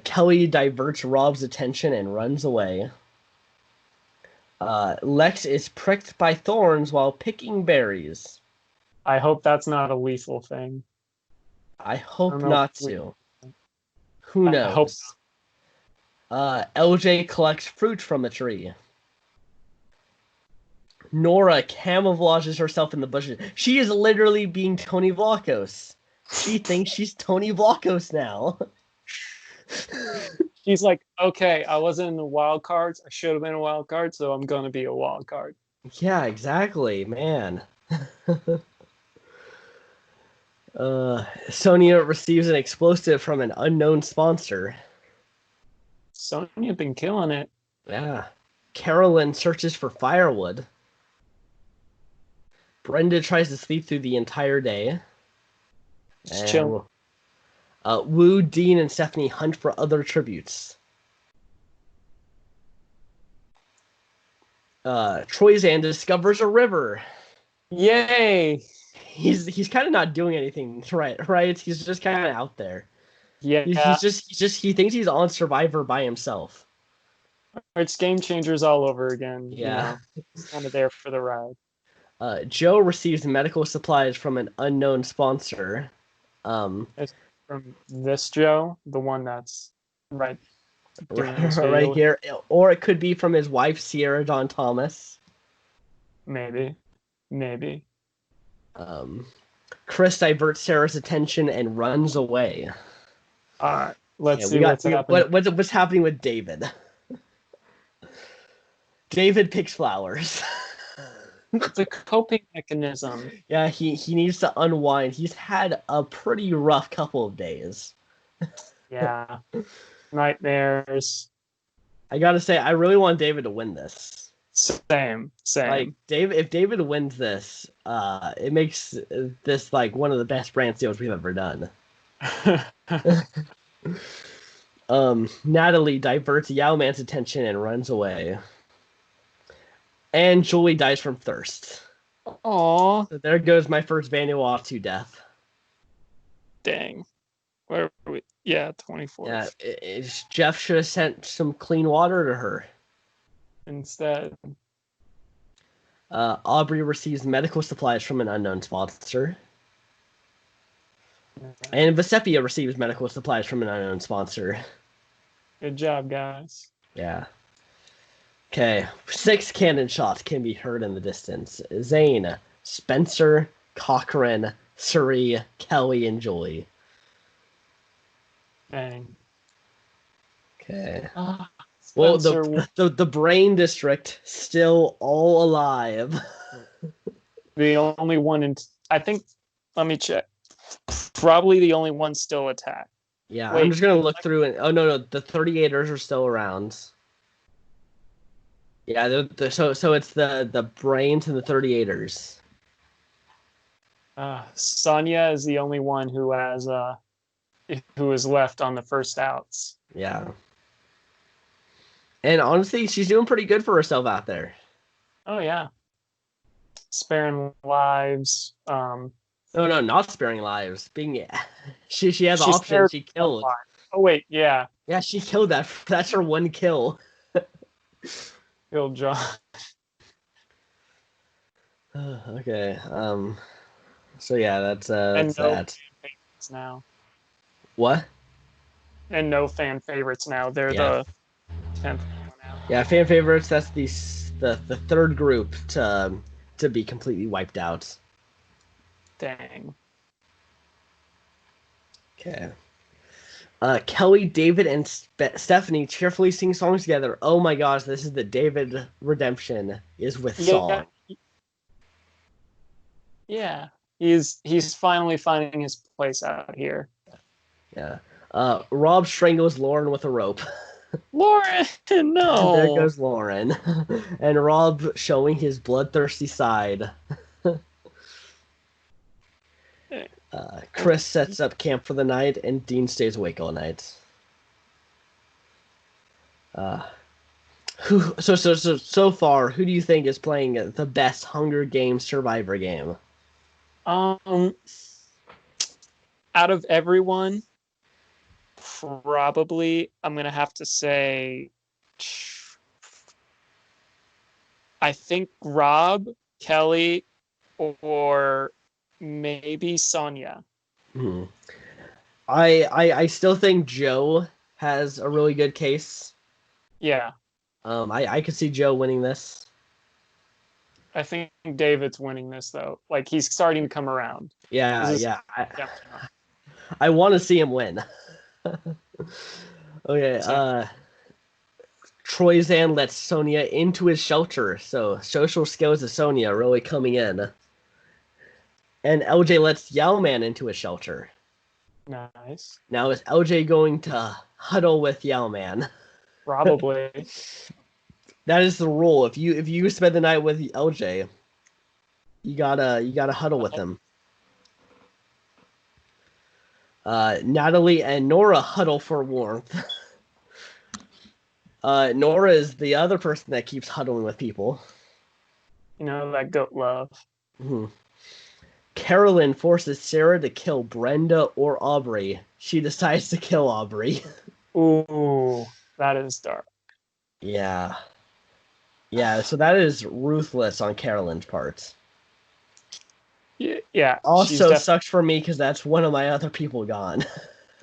[SPEAKER 1] Kelly diverts Rob's attention and runs away. Lex is pricked by thorns while picking berries.
[SPEAKER 2] I hope that's not a lethal thing.
[SPEAKER 1] I hope not to. Who knows?
[SPEAKER 2] I hope
[SPEAKER 1] not. LJ collects fruit from a tree. Nora camouflages herself in the bushes. She is literally being Tony Vlachos. She thinks she's Tony Vlachos now.
[SPEAKER 2] She's like, okay, I wasn't in the wild cards. I should have been a wild card, so I'm gonna be a wild card.
[SPEAKER 1] Yeah, exactly, man. Sonya receives an explosive from an unknown sponsor.
[SPEAKER 2] Sonya been killing it.
[SPEAKER 1] Yeah. Carolyn searches for firewood. Brenda tries to sleep through the entire day.
[SPEAKER 2] Just chill.
[SPEAKER 1] Wu, Dean, and Stephanie hunt for other tributes. Troyzan discovers a river.
[SPEAKER 2] Yay!
[SPEAKER 1] He's kind of not doing anything right. He's just kind of out there.
[SPEAKER 2] Yeah,
[SPEAKER 1] He thinks he's on Survivor by himself.
[SPEAKER 2] it's game changers all over again.
[SPEAKER 1] Yeah.
[SPEAKER 2] It's kind of there for the ride.
[SPEAKER 1] Joe receives medical supplies from an unknown sponsor.
[SPEAKER 2] It's from this Joe, the one that's right
[SPEAKER 1] right here, or it could be from his wife Sierra Dawn Thomas.
[SPEAKER 2] Maybe.
[SPEAKER 1] Chris diverts Sarah's attention and runs away.
[SPEAKER 2] Let's see what's happening.
[SPEAKER 1] What's happening with David. David picks flowers.
[SPEAKER 2] It's a coping mechanism.
[SPEAKER 1] Yeah, he needs to unwind. He's had a pretty rough couple of days.
[SPEAKER 2] Yeah. Nightmares.
[SPEAKER 1] I gotta say, I really want David to win this.
[SPEAKER 2] Same.
[SPEAKER 1] Like if David wins this, it makes this like one of the best Brantsteeles we've ever done. Natalie diverts Yao Man's attention and runs away. And Julie dies from thirst.
[SPEAKER 2] Aww.
[SPEAKER 1] So there goes my first Vanuatu to death.
[SPEAKER 2] Dang. Where are we? Yeah, 24.
[SPEAKER 1] Yeah, Jeff should have sent some clean water to her.
[SPEAKER 2] Instead.
[SPEAKER 1] Aubrey receives medical supplies from an unknown sponsor. And Vesepia receives medical supplies from an unknown sponsor.
[SPEAKER 2] Good job, guys.
[SPEAKER 1] Yeah. Okay, 6 cannon shots can be heard in the distance. Zane, Spencer, Cochran, Suri, Kelly, and Julie.
[SPEAKER 2] Dang.
[SPEAKER 1] Okay. Well, the Brain District still all alive.
[SPEAKER 2] The only one in, I think. Let me check. Probably the only one still attacked.
[SPEAKER 1] Yeah, wait, I'm just gonna look through and no, the 38ers are still around. Yeah, so it's the Brains and the 38ers.
[SPEAKER 2] Sonya is the only one who is left on the first outs.
[SPEAKER 1] Yeah. And honestly, she's doing pretty good for herself out there.
[SPEAKER 2] Oh yeah. Sparing lives.
[SPEAKER 1] No, not sparing lives. She has options. She killed.
[SPEAKER 2] Oh wait, yeah.
[SPEAKER 1] Yeah, she killed that. That's her one kill.
[SPEAKER 2] Killed John.
[SPEAKER 1] Okay. So yeah, that's
[SPEAKER 2] and no
[SPEAKER 1] that.
[SPEAKER 2] Fan favorites now.
[SPEAKER 1] What?
[SPEAKER 2] And no fan favorites now. They're the 10th one out.
[SPEAKER 1] Yeah, fan favorites. That's the third group to be completely wiped out.
[SPEAKER 2] Dang.
[SPEAKER 1] Okay. Kelly, David, and Stephanie cheerfully sing songs together. Oh my gosh, this is the David redemption is with song.
[SPEAKER 2] Yeah. He's finally finding his place out here.
[SPEAKER 1] Yeah. Rob strangles Lauren with a rope.
[SPEAKER 2] Lauren, no.
[SPEAKER 1] There goes Lauren. And Rob showing his bloodthirsty side. Chris sets up camp for the night, and Dean stays awake all night. So far, who do you think is playing the best Hunger Games Survivor game?
[SPEAKER 2] Out of everyone, probably I'm gonna have to say, I think Rob, Kelly, or maybe Sonya.
[SPEAKER 1] I still think Joe has a really good case.
[SPEAKER 2] Yeah.
[SPEAKER 1] I could see Joe winning this.
[SPEAKER 2] I think David's winning this though. Like he's starting to come around.
[SPEAKER 1] Yeah. I want to see him win. Okay, Troyzan lets Sonia into his shelter, so social skills of Sonia really coming in. And LJ lets Yao-Man into his shelter.
[SPEAKER 2] Nice.
[SPEAKER 1] Now is LJ going to huddle with Yao-Man?
[SPEAKER 2] Probably.
[SPEAKER 1] That is the rule. If you spend the night with LJ, you gotta huddle with him. Natalie and Nora huddle for warmth. Nora is the other person that keeps huddling with people.
[SPEAKER 2] You know, that goat love.
[SPEAKER 1] Mhm. Carolyn forces Sarah to kill Brenda or Aubrey. She decides to kill Aubrey.
[SPEAKER 2] Ooh, that is dark.
[SPEAKER 1] Yeah. Yeah, so that is ruthless on Carolyn's part.
[SPEAKER 2] Yeah, she's
[SPEAKER 1] Also
[SPEAKER 2] definitely.
[SPEAKER 1] sucks for me because that's one of my other people gone.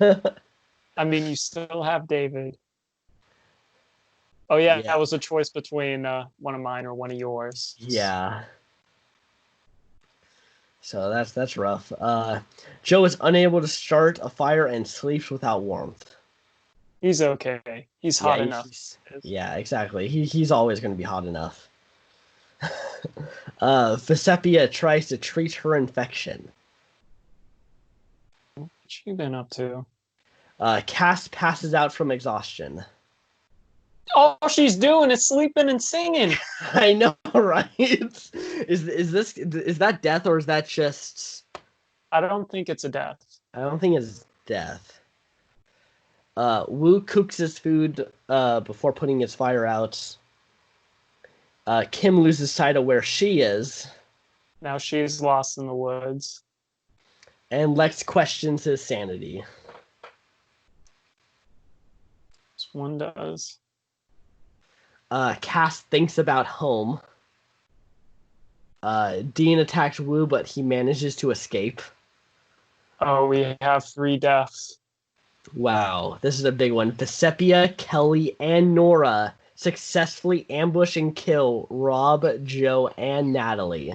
[SPEAKER 2] I mean, you still have David. Oh yeah,
[SPEAKER 1] Yeah.
[SPEAKER 2] that was a choice between one of mine or one of yours.
[SPEAKER 1] Yeah. So that's rough. Joe is unable to start a fire and sleeps without warmth.
[SPEAKER 2] He's okay. He's
[SPEAKER 1] Yeah,
[SPEAKER 2] hot enough.
[SPEAKER 1] yeah, exactly. He's always going to be hot enough. Vesepia tries to treat her infection.
[SPEAKER 2] What you been up to?
[SPEAKER 1] Cass passes out from exhaustion.
[SPEAKER 2] All she's doing is sleeping and singing.
[SPEAKER 1] I know, right? Is that death or is that just?
[SPEAKER 2] I don't think it's a death.
[SPEAKER 1] I don't think it's death. Wu cooks his food before putting his fire out. Kim loses sight of where she is,
[SPEAKER 2] Now she's lost in the woods.
[SPEAKER 1] and Lex questions his sanity.
[SPEAKER 2] This one does.
[SPEAKER 1] Cass thinks about home. Dean attacks Wu, but he manages to escape.
[SPEAKER 2] Oh, we have 3 deaths.
[SPEAKER 1] Wow, this is a big one. Vesepia, Kelly, and Nora successfully ambush and kill Rob, Joe, and Natalie.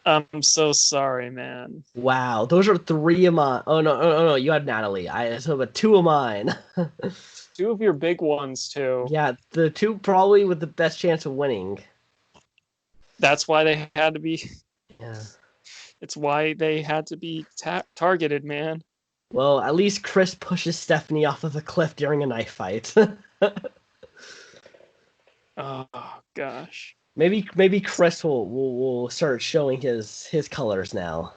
[SPEAKER 2] I'm so sorry, man.
[SPEAKER 1] Wow, those are 3 of mine. Oh no, oh no, you had Natalie. But 2 of mine.
[SPEAKER 2] 2 of your big ones too.
[SPEAKER 1] Yeah, the 2 probably with the best chance of winning.
[SPEAKER 2] That's why they had to be.
[SPEAKER 1] Yeah.
[SPEAKER 2] It's why they had to be targeted, man.
[SPEAKER 1] Well, at least Chris pushes Stephanie off of a cliff during a knife fight.
[SPEAKER 2] Oh gosh.
[SPEAKER 1] Maybe Chris will start showing his colors now.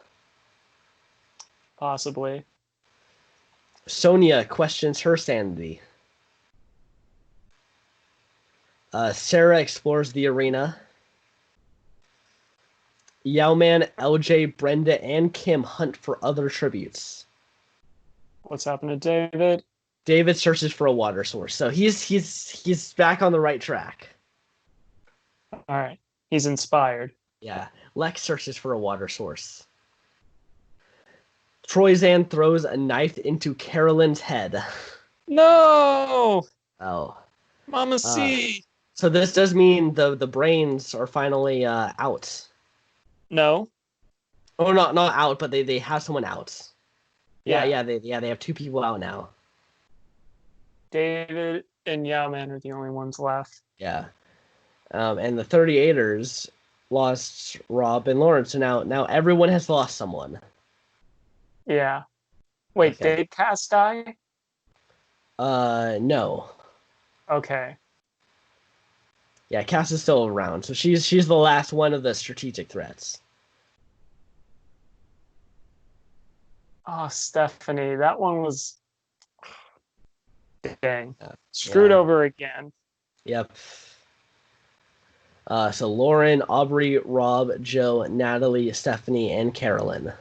[SPEAKER 2] Possibly.
[SPEAKER 1] Sonia questions her sanity. Sarah explores the arena. Yao-Man, LJ, Brenda, and Kim hunt for other tributes.
[SPEAKER 2] What's happened to David?
[SPEAKER 1] David searches for a water source, so he's back on the right track.
[SPEAKER 2] All right. He's inspired.
[SPEAKER 1] Yeah. Lex searches for a water source. Troyzan throws a knife into Carolyn's head.
[SPEAKER 2] No!
[SPEAKER 1] Oh.
[SPEAKER 2] Mama C.
[SPEAKER 1] So this does mean the brains are finally out.
[SPEAKER 2] No.
[SPEAKER 1] Oh, not out, but they have someone out.
[SPEAKER 2] Yeah.
[SPEAKER 1] Yeah, they have 2 people out now.
[SPEAKER 2] David and Yao-Man are the only ones left.
[SPEAKER 1] Yeah. And the 38ers lost Rob and Lawrence, so now everyone has lost someone.
[SPEAKER 2] Yeah. Wait,
[SPEAKER 1] Okay.
[SPEAKER 2] did Cass die?
[SPEAKER 1] No.
[SPEAKER 2] Okay.
[SPEAKER 1] Yeah, Cass is still around, so she's the last one of the strategic threats.
[SPEAKER 2] Oh, Stephanie, that one was dang.
[SPEAKER 1] Yeah.
[SPEAKER 2] Screwed
[SPEAKER 1] Yeah.
[SPEAKER 2] over again.
[SPEAKER 1] Yep. So Lauren, Aubrey, Rob, Joe, Natalie, Stephanie, and Carolyn.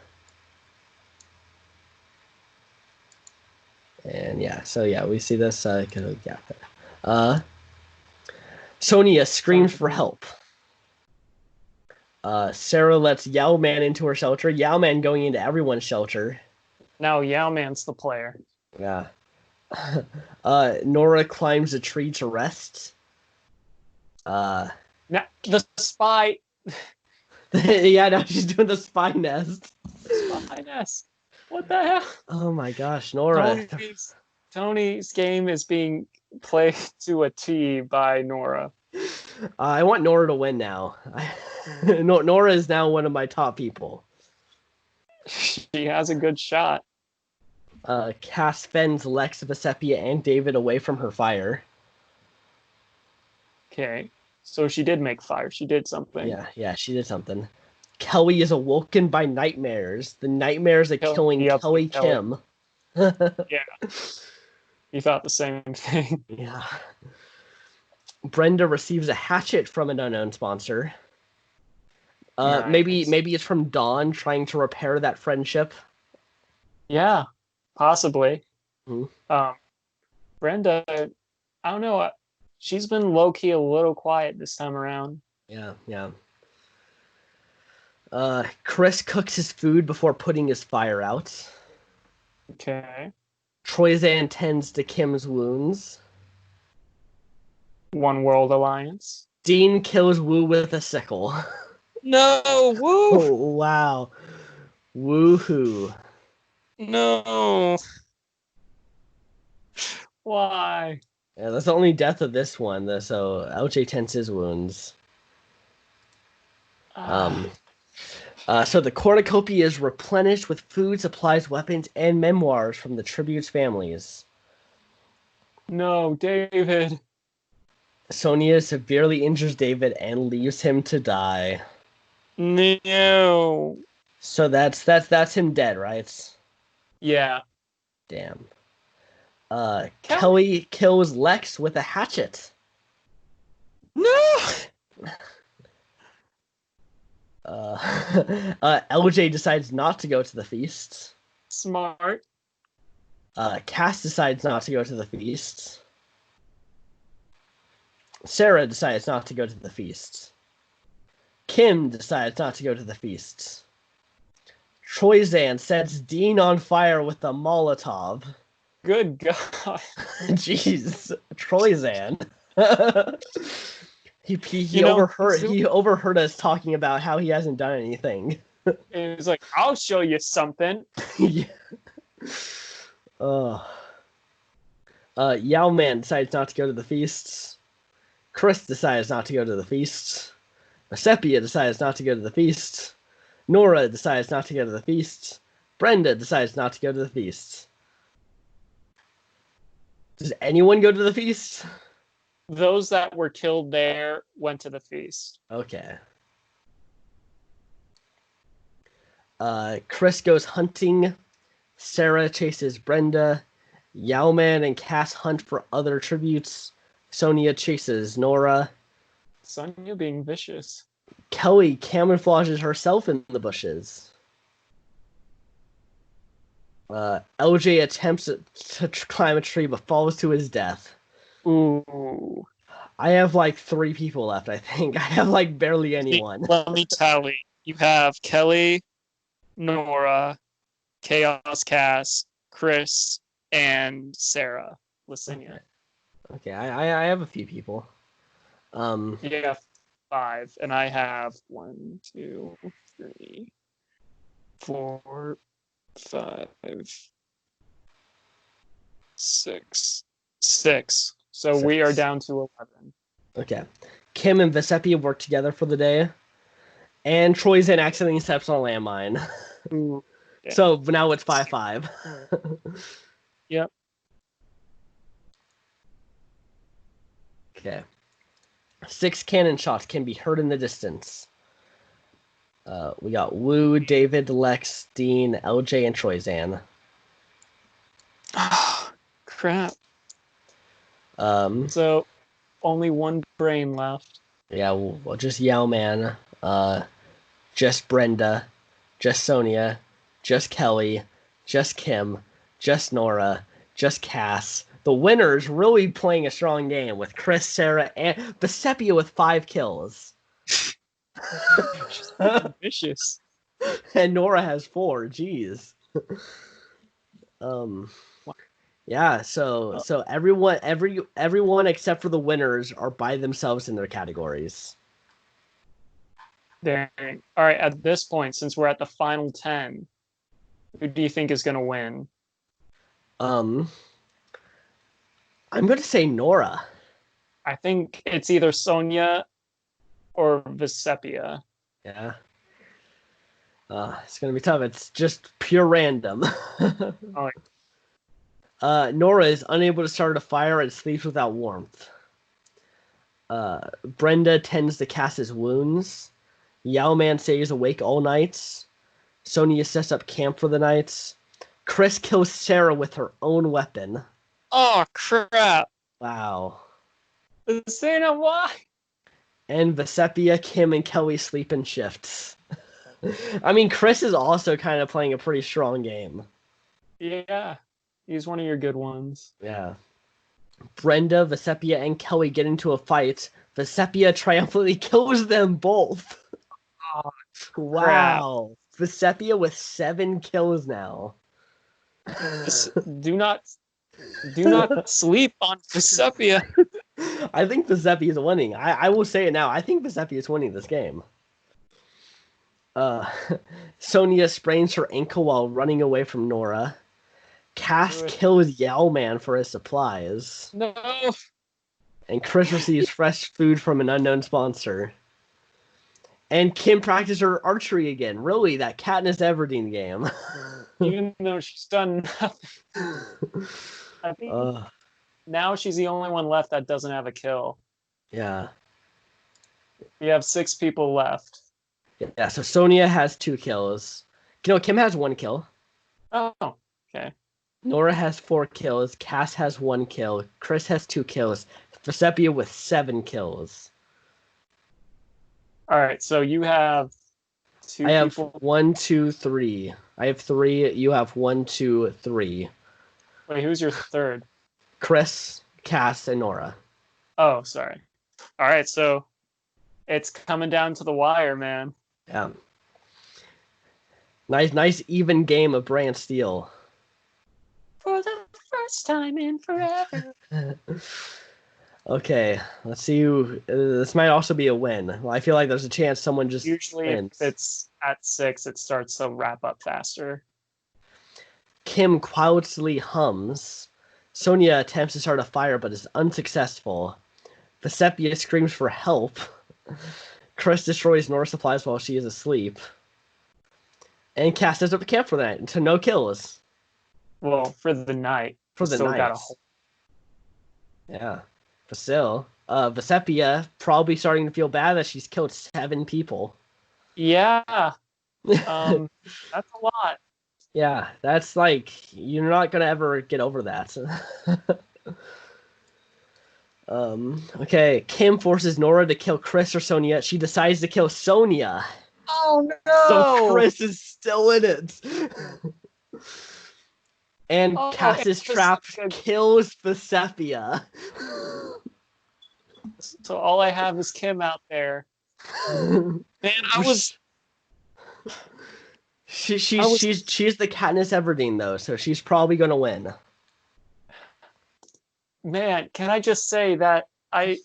[SPEAKER 1] And yeah, so yeah, we see this. Sonia screams for help. Sarah lets Yao-Man into her shelter. Yao-Man going into everyone's shelter.
[SPEAKER 2] Now Yao-Man's the player.
[SPEAKER 1] Yeah. Nora climbs a tree to rest.
[SPEAKER 2] Now the spy.
[SPEAKER 1] Yeah, now she's doing the spy nest.
[SPEAKER 2] Spy nest. What the hell?
[SPEAKER 1] Oh my gosh, Nora.
[SPEAKER 2] Tony's game is being played to a T by Nora.
[SPEAKER 1] I want Nora to win now. Nora is now one of my top people.
[SPEAKER 2] She has a good shot.
[SPEAKER 1] Cass fends Lex, Vesepia, and David away from her fire.
[SPEAKER 2] Okay. So she did make fire. She did something.
[SPEAKER 1] Yeah, she did something. Kelly is awoken by nightmares. The nightmares are killing Kelly Kim.
[SPEAKER 2] Yeah. You thought the same thing.
[SPEAKER 1] Yeah. Brenda receives a hatchet from an unknown sponsor.
[SPEAKER 2] Nice.
[SPEAKER 1] Maybe it's from Dawn trying to repair that friendship.
[SPEAKER 2] Yeah, possibly.
[SPEAKER 1] Hmm.
[SPEAKER 2] Brenda, I don't know. She's been low key a little quiet this time around.
[SPEAKER 1] Yeah. Chris cooks his food before putting his fire out.
[SPEAKER 2] Okay.
[SPEAKER 1] Troyzan tends to Kim's wounds.
[SPEAKER 2] One World Alliance.
[SPEAKER 1] Dean kills Wu with a sickle.
[SPEAKER 2] No, woo!
[SPEAKER 1] Oh, wow. Woohoo.
[SPEAKER 2] No. Why?
[SPEAKER 1] Yeah, that's the only death of this one, so LJ tends his wounds. So the cornucopia is replenished with food, supplies, weapons, and memoirs from the tributes' families.
[SPEAKER 2] No, David.
[SPEAKER 1] Sonia severely injures David and leaves him to die.
[SPEAKER 2] No.
[SPEAKER 1] So that's him dead, right?
[SPEAKER 2] Yeah.
[SPEAKER 1] Damn. Kelly kills Lex with a hatchet.
[SPEAKER 2] No.
[SPEAKER 1] LJ decides not to go to the feast.
[SPEAKER 2] Smart.
[SPEAKER 1] Cass decides not to go to the feast. Sarah decides not to go to the feast. Kim decides not to go to the feast. Troyzan sets Dean on fire with a Molotov.
[SPEAKER 2] Good God.
[SPEAKER 1] Jeez, Troyzan. He overheard us talking about how he hasn't done anything.
[SPEAKER 2] And he's like, I'll show you something.
[SPEAKER 1] Yeah. Yao Man decides not to go to the feasts. Chris decides not to go to the feasts. Vesepia decides not to go to the feasts. Nora decides not to go to the feasts. Brenda decides not to go to the feasts. Does anyone go to the feast?
[SPEAKER 2] Those that were killed there went to the feast.
[SPEAKER 1] Okay. Chris goes hunting. Sarah chases Brenda. Yao-Man and Cass hunt for other tributes. Sonia chases Nora.
[SPEAKER 2] Sonia being vicious.
[SPEAKER 1] Kelly camouflages herself in the bushes. LJ attempts to climb a tree but falls to his death.
[SPEAKER 2] Ooh.
[SPEAKER 1] I have like 3 people left, I think. I have like barely anyone.
[SPEAKER 2] Let me tally. You have Kelly, Nora, Chaos Cass, Chris, and Sarah. Listen,
[SPEAKER 1] Okay, I have a few people.
[SPEAKER 2] You have 5, and I have 1, 2, 3, 4, 5, 6. So
[SPEAKER 1] 6.
[SPEAKER 2] we are down to 11.
[SPEAKER 1] Okay. Kim and Vesepia work together for the day. And Troyzan accidentally steps on a landmine.
[SPEAKER 2] Ooh, yeah.
[SPEAKER 1] So now it's 5-5.
[SPEAKER 2] Yep.
[SPEAKER 1] Okay. 6 cannon shots can be heard in the distance. We got Wu, David, Lex, Dean, LJ, and Troyzan.
[SPEAKER 2] Oh, crap. So only one brain left.
[SPEAKER 1] Yeah, well, just Yao-Man, just Brenda, just Sonia, just Kelly, just Kim, just Nora, just Cass. The winner's really playing a strong game with Chris, Sarah, and Vesepia with 5 kills.
[SPEAKER 2] She's vicious.
[SPEAKER 1] And Nora has 4. Jeez. Yeah, so everyone except for the winners are by themselves in their categories.
[SPEAKER 2] Dang. All right, at this point, since we're at the final 10, who do you think is going to win?
[SPEAKER 1] I'm going to say Nora.
[SPEAKER 2] I think it's either Sonia or Vesepia.
[SPEAKER 1] Yeah. It's going to be tough. It's just pure random.
[SPEAKER 2] Oh,
[SPEAKER 1] Nora is unable to start a fire and sleeps without warmth. Brenda tends to Cass's wounds. Yao Man stays awake all nights. Sonia sets up camp for the nights. Chris kills Sarah with her own weapon.
[SPEAKER 2] oh crap!
[SPEAKER 1] Wow.
[SPEAKER 2] Santa, why?
[SPEAKER 1] And Vesepia, Kim, and Kelly sleep in shifts. I mean, Chris is also kind of playing a pretty strong game.
[SPEAKER 2] Yeah, he's one of your good ones.
[SPEAKER 1] Yeah. Brenda, Vesepia, and Kelly get into a fight. Vesepia triumphantly kills them both.
[SPEAKER 2] Oh, crap.
[SPEAKER 1] Wow. Vesepia with 7 kills now.
[SPEAKER 2] Do not sleep on Vesepia.
[SPEAKER 1] I think Vesepia is winning. I will say it now. I think Vesepia is winning this game. Sonia sprains her ankle while running away from Nora. Cass kills Yao Man for his supplies.
[SPEAKER 2] No.
[SPEAKER 1] And Chris receives fresh food from an unknown sponsor. And Kim practices her archery again. Really, that Katniss Everdeen game.
[SPEAKER 2] Even though she's done nothing. I think now she's the only one left that doesn't have a kill.
[SPEAKER 1] Yeah.
[SPEAKER 2] We have 6 people left.
[SPEAKER 1] Yeah, so Sonia has 2 kills. You know, Kim has 1 kill.
[SPEAKER 2] Oh, okay.
[SPEAKER 1] Nora has 4 kills. Cass has 1 kill. Chris has 2 kills. Vesepia with 7 kills.
[SPEAKER 2] All right, so you have 2
[SPEAKER 1] I have
[SPEAKER 2] people.
[SPEAKER 1] 1, 2, 3. I have 3. You have 1, 2, 3.
[SPEAKER 2] Wait, who's your third?
[SPEAKER 1] Chris, Cass, and Nora.
[SPEAKER 2] Oh, sorry. All right, so it's coming down to the wire, man.
[SPEAKER 1] Yeah. Nice even game of Brantsteele.
[SPEAKER 2] For the first time in forever.
[SPEAKER 1] Okay, let's see who. This might also be a win. Well, I feel like there's a chance someone just
[SPEAKER 2] Usually,
[SPEAKER 1] wins.
[SPEAKER 2] if it's at 6, it starts to wrap up faster.
[SPEAKER 1] Kim quietly hums. Sonia attempts to start a fire but is unsuccessful. Vesepia screams for help. Chris destroys Nora's supplies while she is asleep. And Cass sets up a camp for the night, so no kills.
[SPEAKER 2] Well, for the night.
[SPEAKER 1] For the night.
[SPEAKER 2] Got a whole...
[SPEAKER 1] Yeah. But still, Vesepia probably starting to feel bad that she's killed 7 people.
[SPEAKER 2] Yeah. That's a lot.
[SPEAKER 1] Yeah, that's like, you're not going to ever get over that. Okay, Kim forces Nora to kill Chris or Sonia. She decides to kill Sonia.
[SPEAKER 2] Oh, no!
[SPEAKER 1] So Chris is still in it. And Cass's trap kills Vesepia.
[SPEAKER 2] So all I have is Kim out there. Man, I was...
[SPEAKER 1] She's the Katniss Everdeen though, so she's probably gonna win.
[SPEAKER 2] Man, can I just say that I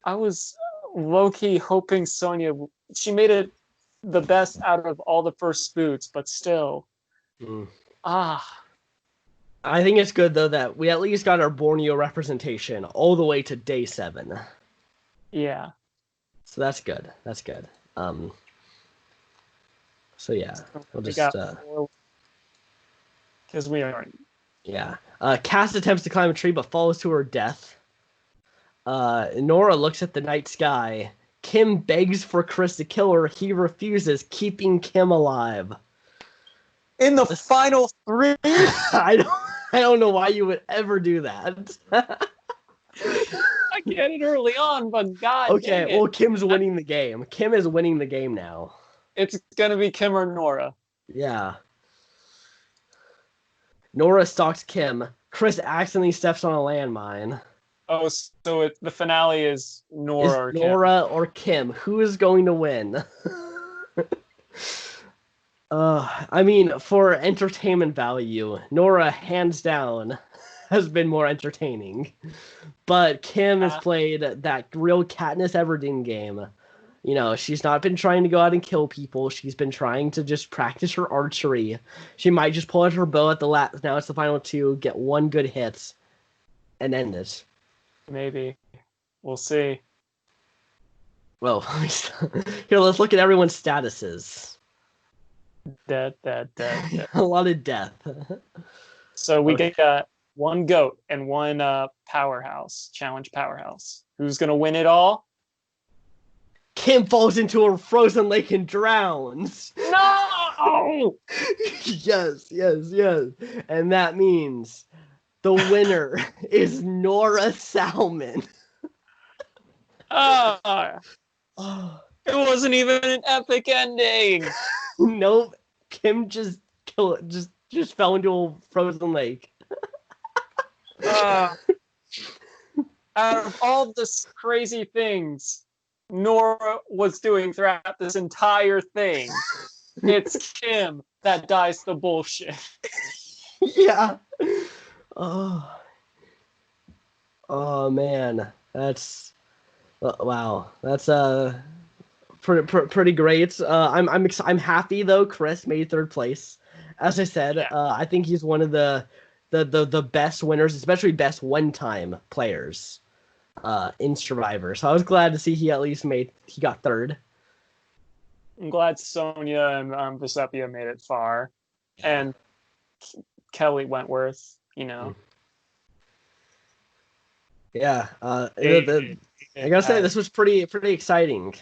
[SPEAKER 2] was low-key hoping Sonia... She made it the best out of all the first boots, but still.
[SPEAKER 1] I think it's good though that we at least got our Borneo representation all the way to day 7.
[SPEAKER 2] Yeah.
[SPEAKER 1] So that's good. That's good. So yeah, we'll just
[SPEAKER 2] because we aren't.
[SPEAKER 1] Yeah. Cass attempts to climb a tree but falls to her death. Nora looks at the night sky. Kim begs for Chris to kill her. He refuses, keeping Kim alive.
[SPEAKER 2] In the final 3?
[SPEAKER 1] I don't know why you would ever do that.
[SPEAKER 2] I get it early on, but God.
[SPEAKER 1] Okay, well, Kim's winning the game. Kim is winning the game now.
[SPEAKER 2] It's gonna be Kim or Nora.
[SPEAKER 1] Yeah. Nora stalks Kim. Chris accidentally steps on a landmine.
[SPEAKER 2] Oh, so the finale is Nora
[SPEAKER 1] or Kim. Who is going to win? I mean, for entertainment value, Nora, hands down, has been more entertaining. But Kim has played that real Katniss Everdeen game. You know, she's not been trying to go out and kill people. She's been trying to just practice her archery. She might just pull out her bow at the last. Now it's the final two, get one good hit, and end it.
[SPEAKER 2] Maybe. We'll see.
[SPEAKER 1] Well, here, let's look at everyone's statuses.
[SPEAKER 2] Dead.
[SPEAKER 1] A lot of death.
[SPEAKER 2] So we
[SPEAKER 1] Okay.
[SPEAKER 2] got one goat and one challenge powerhouse. Who's gonna win it all?
[SPEAKER 1] Kim falls into a frozen lake and drowns.
[SPEAKER 2] No!
[SPEAKER 1] Yes. And that means the winner is Nora Salmon.
[SPEAKER 2] Ah,
[SPEAKER 1] Oh,
[SPEAKER 2] it wasn't even an epic ending.
[SPEAKER 1] nope. Kim just fell into a frozen lake.
[SPEAKER 2] Out of all this crazy things Nora was doing throughout this entire thing, it's Kim that dies the bullshit.
[SPEAKER 1] Yeah. Oh. Oh man, that's wow. That's pretty great. I'm happy though. Chris made third place. As I said,
[SPEAKER 2] Yeah.
[SPEAKER 1] I think he's one of the best winners, especially best one-time players in Survivor. So I was glad to see he got third.
[SPEAKER 2] I'm glad Sonia and Vesepia made it far, and Kelly Wentworth. You know,
[SPEAKER 1] Yeah.
[SPEAKER 2] David
[SPEAKER 1] I gotta say
[SPEAKER 2] has-
[SPEAKER 1] this was pretty exciting.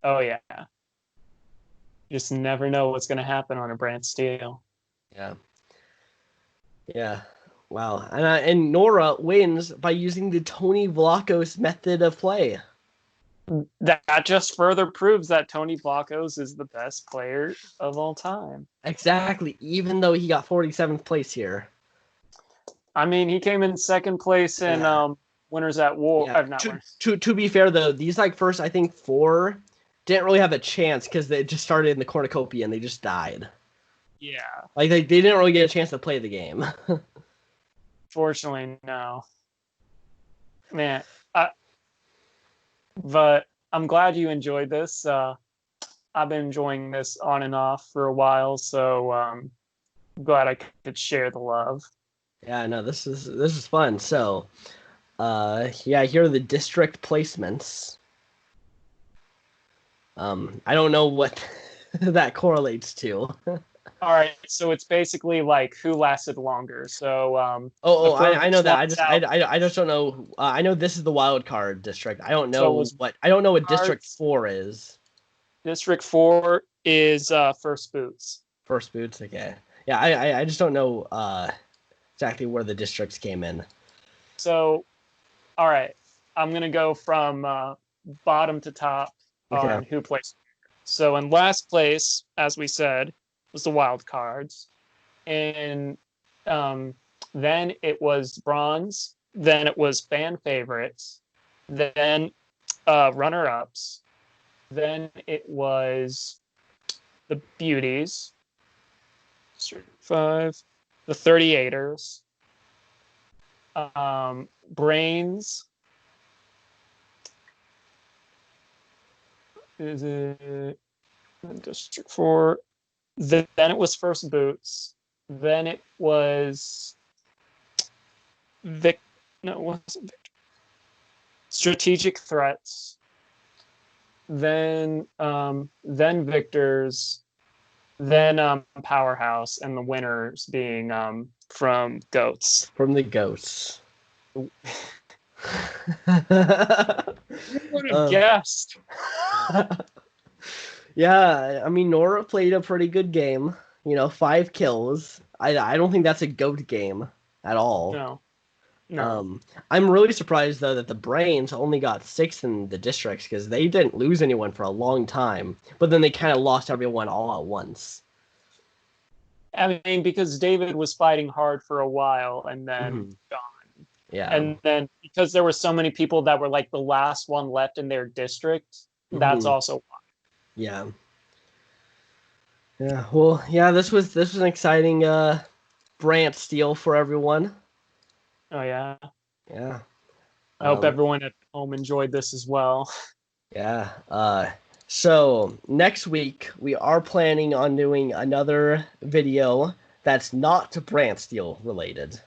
[SPEAKER 2] Oh yeah, just never know what's gonna happen on a Brantsteele.
[SPEAKER 1] Yeah. Yeah. Wow. And Nora wins by using the Tony Vlachos method of play.
[SPEAKER 2] That just further proves that Tony Vlachos is the best player of all time.
[SPEAKER 1] Exactly. Even though he got 47th place here.
[SPEAKER 2] I mean, he came in second place in Winners at War.
[SPEAKER 1] Yeah. To be fair though, these first I think 4 didn't really have a chance because they just started in the cornucopia and they just died.
[SPEAKER 2] Yeah.
[SPEAKER 1] They didn't really get a chance to play the game.
[SPEAKER 2] Fortunately, no. Man, but I'm glad you enjoyed this. I've been enjoying this on and off for a while, so I'm glad I could share the love.
[SPEAKER 1] Yeah, no, this is fun. So, yeah, here are the district placements. I don't know what that correlates to.
[SPEAKER 2] All right, so it's basically like who lasted longer. So
[SPEAKER 1] I know that.
[SPEAKER 2] out,
[SPEAKER 1] I just don't know. I know this is the wild card district. I don't know
[SPEAKER 2] so
[SPEAKER 1] what District 4 is.
[SPEAKER 2] District 4 is First Boots.
[SPEAKER 1] First Boots, okay. Yeah, I just don't know exactly where the districts came in.
[SPEAKER 2] So, all right, I'm gonna go from bottom to top on who placed. So in last place, as we said, was the wild cards, and then it was bronze, then it was fan favorites, then runner ups, then it was the beauties, 5, the 38ers, brains. Is it District 4? Then it was First Boots. Then it was Vic. No, it wasn't Victor. Strategic Threats. Then Victor's. Then Powerhouse, and the winners being from Goats.
[SPEAKER 1] From the Ghosts.
[SPEAKER 2] Who would have guessed?
[SPEAKER 1] Yeah, I mean Nora played a pretty good game. 5 kills. I don't think that's a GOAT game at all.
[SPEAKER 2] No.
[SPEAKER 1] I'm really surprised though that the Brains only got 6 in the districts because they didn't lose anyone for a long time, but then they kind of lost everyone all at once.
[SPEAKER 2] I mean, because David was fighting hard for a while and then gone.
[SPEAKER 1] Yeah.
[SPEAKER 2] And then because there were so many people that were like the last one left in their district, that's also why.
[SPEAKER 1] Yeah. Yeah. Well, yeah, this was an exciting Brantsteele for everyone.
[SPEAKER 2] Oh yeah.
[SPEAKER 1] Yeah.
[SPEAKER 2] I hope everyone at home enjoyed this as well.
[SPEAKER 1] Yeah. So next week we are planning on doing another video that's not Brantsteele related.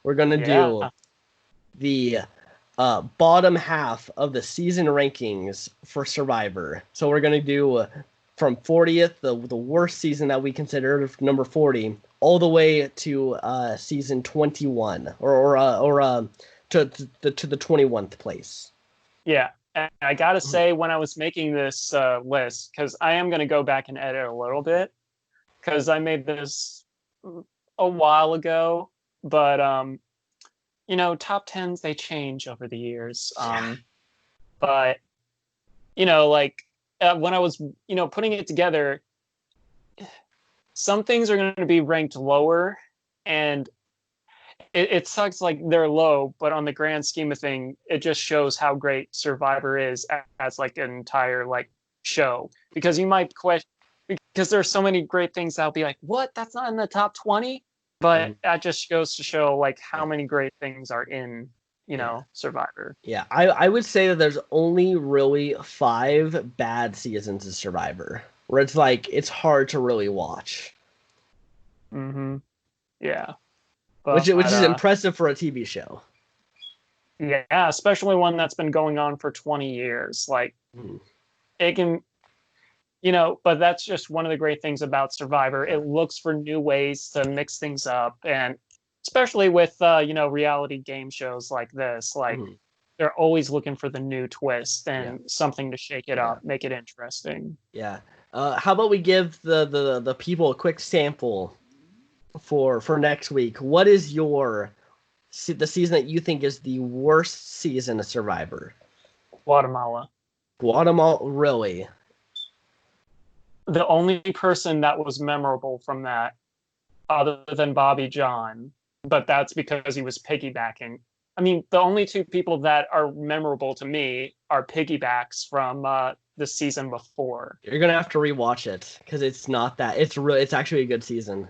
[SPEAKER 1] We're gonna
[SPEAKER 2] Yeah.
[SPEAKER 1] do the bottom half of the season rankings for Survivor. So we're gonna do from 40th, the worst season that we consider, number 40, all the way to season 21, to the 21th place.
[SPEAKER 2] Yeah. And I gotta say, when I was making this list, because I am gonna go back and edit a little bit, because I made this a while ago, but top tens they change over the years.
[SPEAKER 1] Yeah.
[SPEAKER 2] But like when I was putting it together, some things are going to be ranked lower, and it sucks like they're low, but on the grand scheme of thing, it just shows how great Survivor is as like an entire like show. Because you might question, because there's so many great things that'll be like, what? That's not in the top 20. But
[SPEAKER 1] Mhm.
[SPEAKER 2] that just goes to show like how
[SPEAKER 1] Yeah.
[SPEAKER 2] many great things are in
[SPEAKER 1] Yeah.
[SPEAKER 2] Survivor.
[SPEAKER 1] Yeah. I would say that there's only really 5 bad seasons of Survivor, where it's like it's hard to really watch,
[SPEAKER 2] Mm-hmm. Yeah.
[SPEAKER 1] which
[SPEAKER 2] But
[SPEAKER 1] is impressive for a TV show.
[SPEAKER 2] yeah, especially one that's been going on for 20 years. Like
[SPEAKER 1] Mhm.
[SPEAKER 2] it can, but that's just one of the great things about Survivor.
[SPEAKER 1] Yeah.
[SPEAKER 2] It looks for new ways to mix things up, and especially with reality game shows like this, like
[SPEAKER 1] Mhm.
[SPEAKER 2] they're always looking for the new twist
[SPEAKER 1] Yeah.
[SPEAKER 2] and something to shake it
[SPEAKER 1] Yeah.
[SPEAKER 2] up, make it interesting.
[SPEAKER 1] Yeah. How about we give the people a quick sample for next week? What is the season that you think is the worst season of Survivor?
[SPEAKER 2] Guatemala.
[SPEAKER 1] Guatemala, really?
[SPEAKER 2] The only person that was memorable from that, other than Bobby John, but that's because he was piggybacking. I mean, the only two people that are memorable to me are piggybacks from the season before.
[SPEAKER 1] You're gonna have to rewatch it because it's not that. It's actually a good season.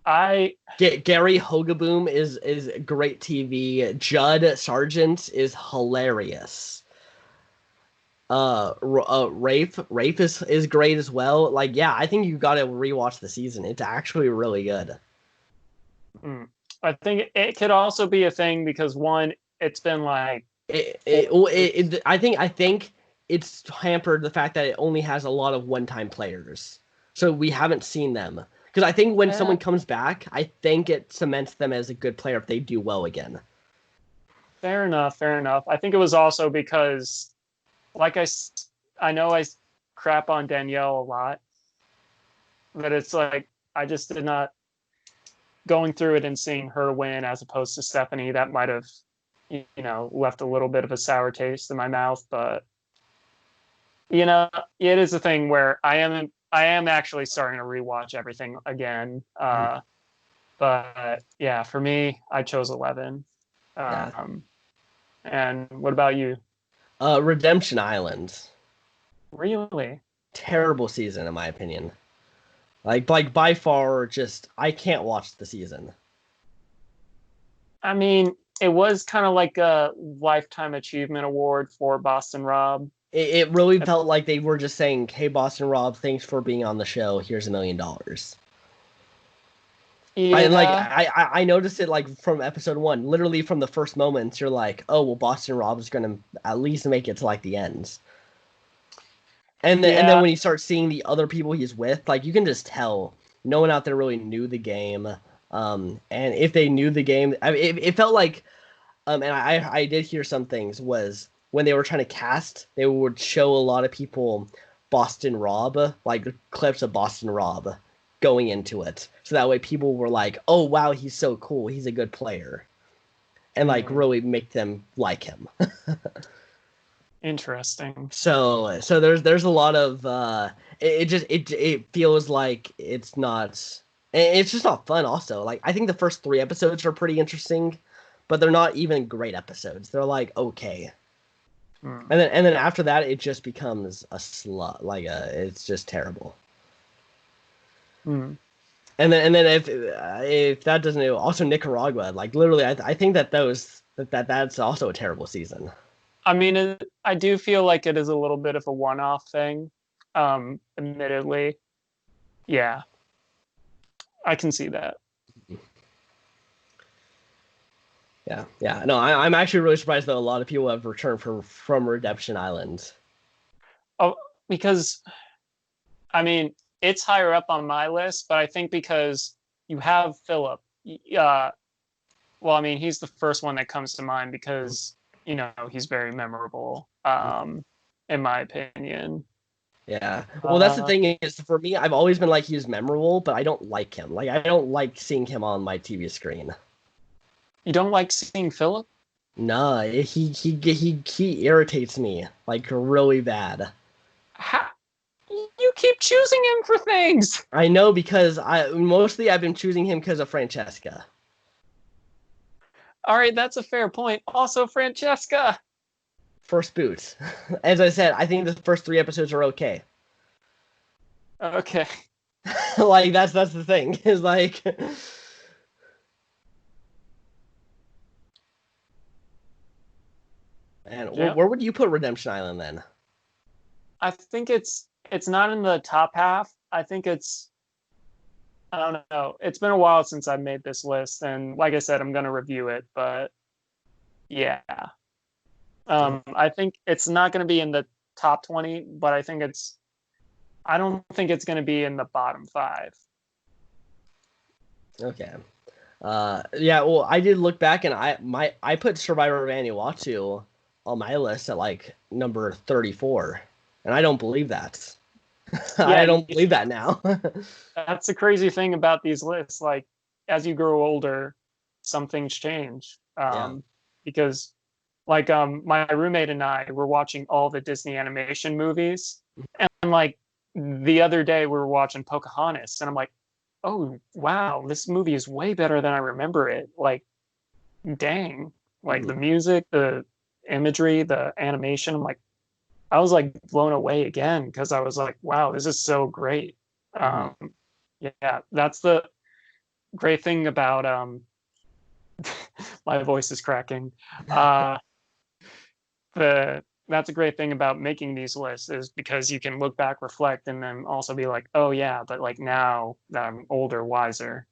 [SPEAKER 2] I
[SPEAKER 1] Gary Hogaboom is great TV. Judd Sargent is hilarious. Rafe is great as well. Like, yeah, I think you gotta rewatch the season. It's actually really good.
[SPEAKER 2] mm, I think it could also be a thing because one, it's been like
[SPEAKER 1] It,
[SPEAKER 2] four
[SPEAKER 1] it, well,
[SPEAKER 2] years.
[SPEAKER 1] I think it's hampered the fact that it only has a lot of one-time players, so we haven't seen them. Because I think when
[SPEAKER 2] Eh,
[SPEAKER 1] someone comes back, I think it cements them as a good player if they do well again.
[SPEAKER 2] Fair enough, fair enough. I think it was also because, like I know I crap on Danielle a lot, but it's like I just did not going through it and seeing her win as opposed to Stephanie. That might have, left a little bit of a sour taste in my mouth. But it is a thing where I am actually starting to rewatch everything again. But yeah, for me, I chose 11.
[SPEAKER 1] Yeah.
[SPEAKER 2] Um, and what about you?
[SPEAKER 1] Redemption Island,
[SPEAKER 2] Really?
[SPEAKER 1] terrible season in my opinion. Like by far, just I can't watch the season.
[SPEAKER 2] I mean, it was kind of like a lifetime achievement award for Boston Rob.
[SPEAKER 1] It really felt like they were just saying, "Hey, Boston Rob, thanks for being on the show. Here's $1 million." And like
[SPEAKER 2] Yeah,
[SPEAKER 1] I noticed it like from episode 1, literally from the first moments. You're like, "Oh well, Boston Rob's gonna at least make it to like the ends." And then
[SPEAKER 2] yeah,
[SPEAKER 1] when you start seeing the other people he's with, like you can just tell no one out there really knew the game. And if they knew the game, I mean, it felt like and I did hear some things was when they were trying to cast, they would show a lot of people Boston Rob, like clips of Boston Rob going into it. So that way people were like, "Oh wow, he's so cool. He's a good player." And like
[SPEAKER 2] hmm,
[SPEAKER 1] really make them like him.
[SPEAKER 2] interesting.
[SPEAKER 1] So there's a lot of it feels like it's just not fun also. Like I think the first 3 episodes are pretty interesting, but they're not even great episodes. They're like okay.
[SPEAKER 2] Hmm,
[SPEAKER 1] And then after that it just becomes a slut. It's just terrible.
[SPEAKER 2] hmm.
[SPEAKER 1] And then if that doesn't also Nicaragua, like literally I think that that's also a terrible season.
[SPEAKER 2] I mean, I do feel like it is a little bit of a one-off thing. Admittedly, yeah, I can see that.
[SPEAKER 1] Yeah. No, I'm actually really surprised that a lot of people have returned from Redemption Island.
[SPEAKER 2] Oh, because I mean, it's higher up on my list, but I think because you have Philip. Well, I mean, he's the first one that comes to mind because he's very memorable. In my opinion.
[SPEAKER 1] Yeah. Well, that's the
[SPEAKER 2] Uh,
[SPEAKER 1] thing is for me, I've always been like he's memorable, but I don't like him. Like I don't like seeing him on my TV screen.
[SPEAKER 2] you don't like seeing Philip?
[SPEAKER 1] Nah, he irritates me like really bad.
[SPEAKER 2] How, you keep choosing him for things.
[SPEAKER 1] I know because I've been choosing him because of Francesca.
[SPEAKER 2] All right, that's a fair point. Also, Francesca.
[SPEAKER 1] First boot. As I said, I think the first 3 episodes are okay.
[SPEAKER 2] Okay.
[SPEAKER 1] Like that's the thing is like. And
[SPEAKER 2] Yeah.
[SPEAKER 1] where would you put Redemption Island then?
[SPEAKER 2] I think it's not in the top half. I don't know. It's been a while since I made this list, and like I said, I'm gonna review it. But yeah, I think it's not gonna be in the top 20, but I don't think it's gonna be in the bottom 5.
[SPEAKER 1] Okay. Yeah. Well, I did look back, and I put Survivor of Vanuatu on my list at like number 34, and I don't believe that. I
[SPEAKER 2] Yeah,
[SPEAKER 1] don't believe that now.
[SPEAKER 2] that's the crazy thing about these lists. Like, as you grow older, some things change.
[SPEAKER 1] Yeah.
[SPEAKER 2] Because my roommate and I were watching all the Disney animation movies, and like the other day we were watching Pocahontas, and I'm like, oh wow, this movie is way better than I remember it. Like, dang, like the
[SPEAKER 1] Mhm.
[SPEAKER 2] music, the imagery, the animation. I was like blown away again because I was like, wow, this is so great.
[SPEAKER 1] Mhm.
[SPEAKER 2] Um, yeah, that's the great thing about my voice is cracking. Uh, the That's a great thing about making these lists is because you can look back, reflect, and then also be like, oh yeah, but like now that I'm older, wiser.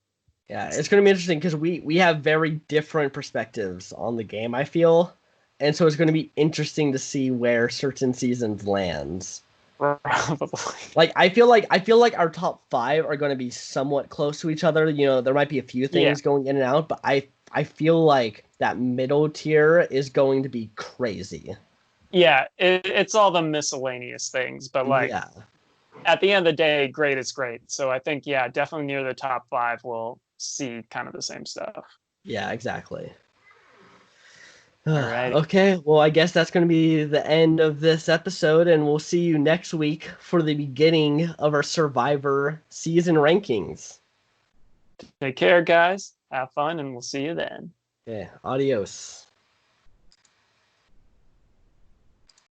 [SPEAKER 1] Yeah, it's gonna be interesting because we have very different perspectives on the game, I feel, and so it's gonna be interesting to see where certain seasons lands.
[SPEAKER 2] Probably.
[SPEAKER 1] Like I feel like our top 5 are going to be somewhat close to each other. You know, there might be a few
[SPEAKER 2] Yeah.
[SPEAKER 1] things going in and out, but I feel like that middle tier is going to be crazy.
[SPEAKER 2] Yeah, it's all the miscellaneous things, but like
[SPEAKER 1] Yeah,
[SPEAKER 2] at the end of the day, great is great. So I think, yeah, definitely near the top 5, we'll see kind of the same stuff.
[SPEAKER 1] yeah, exactly.
[SPEAKER 2] All right.
[SPEAKER 1] Okay, well, I guess that's going to be the end of this episode, and we'll see you next week for the beginning of our Survivor season rankings.
[SPEAKER 2] Take care, guys. Have fun, and we'll see you then.
[SPEAKER 1] Okay, adios.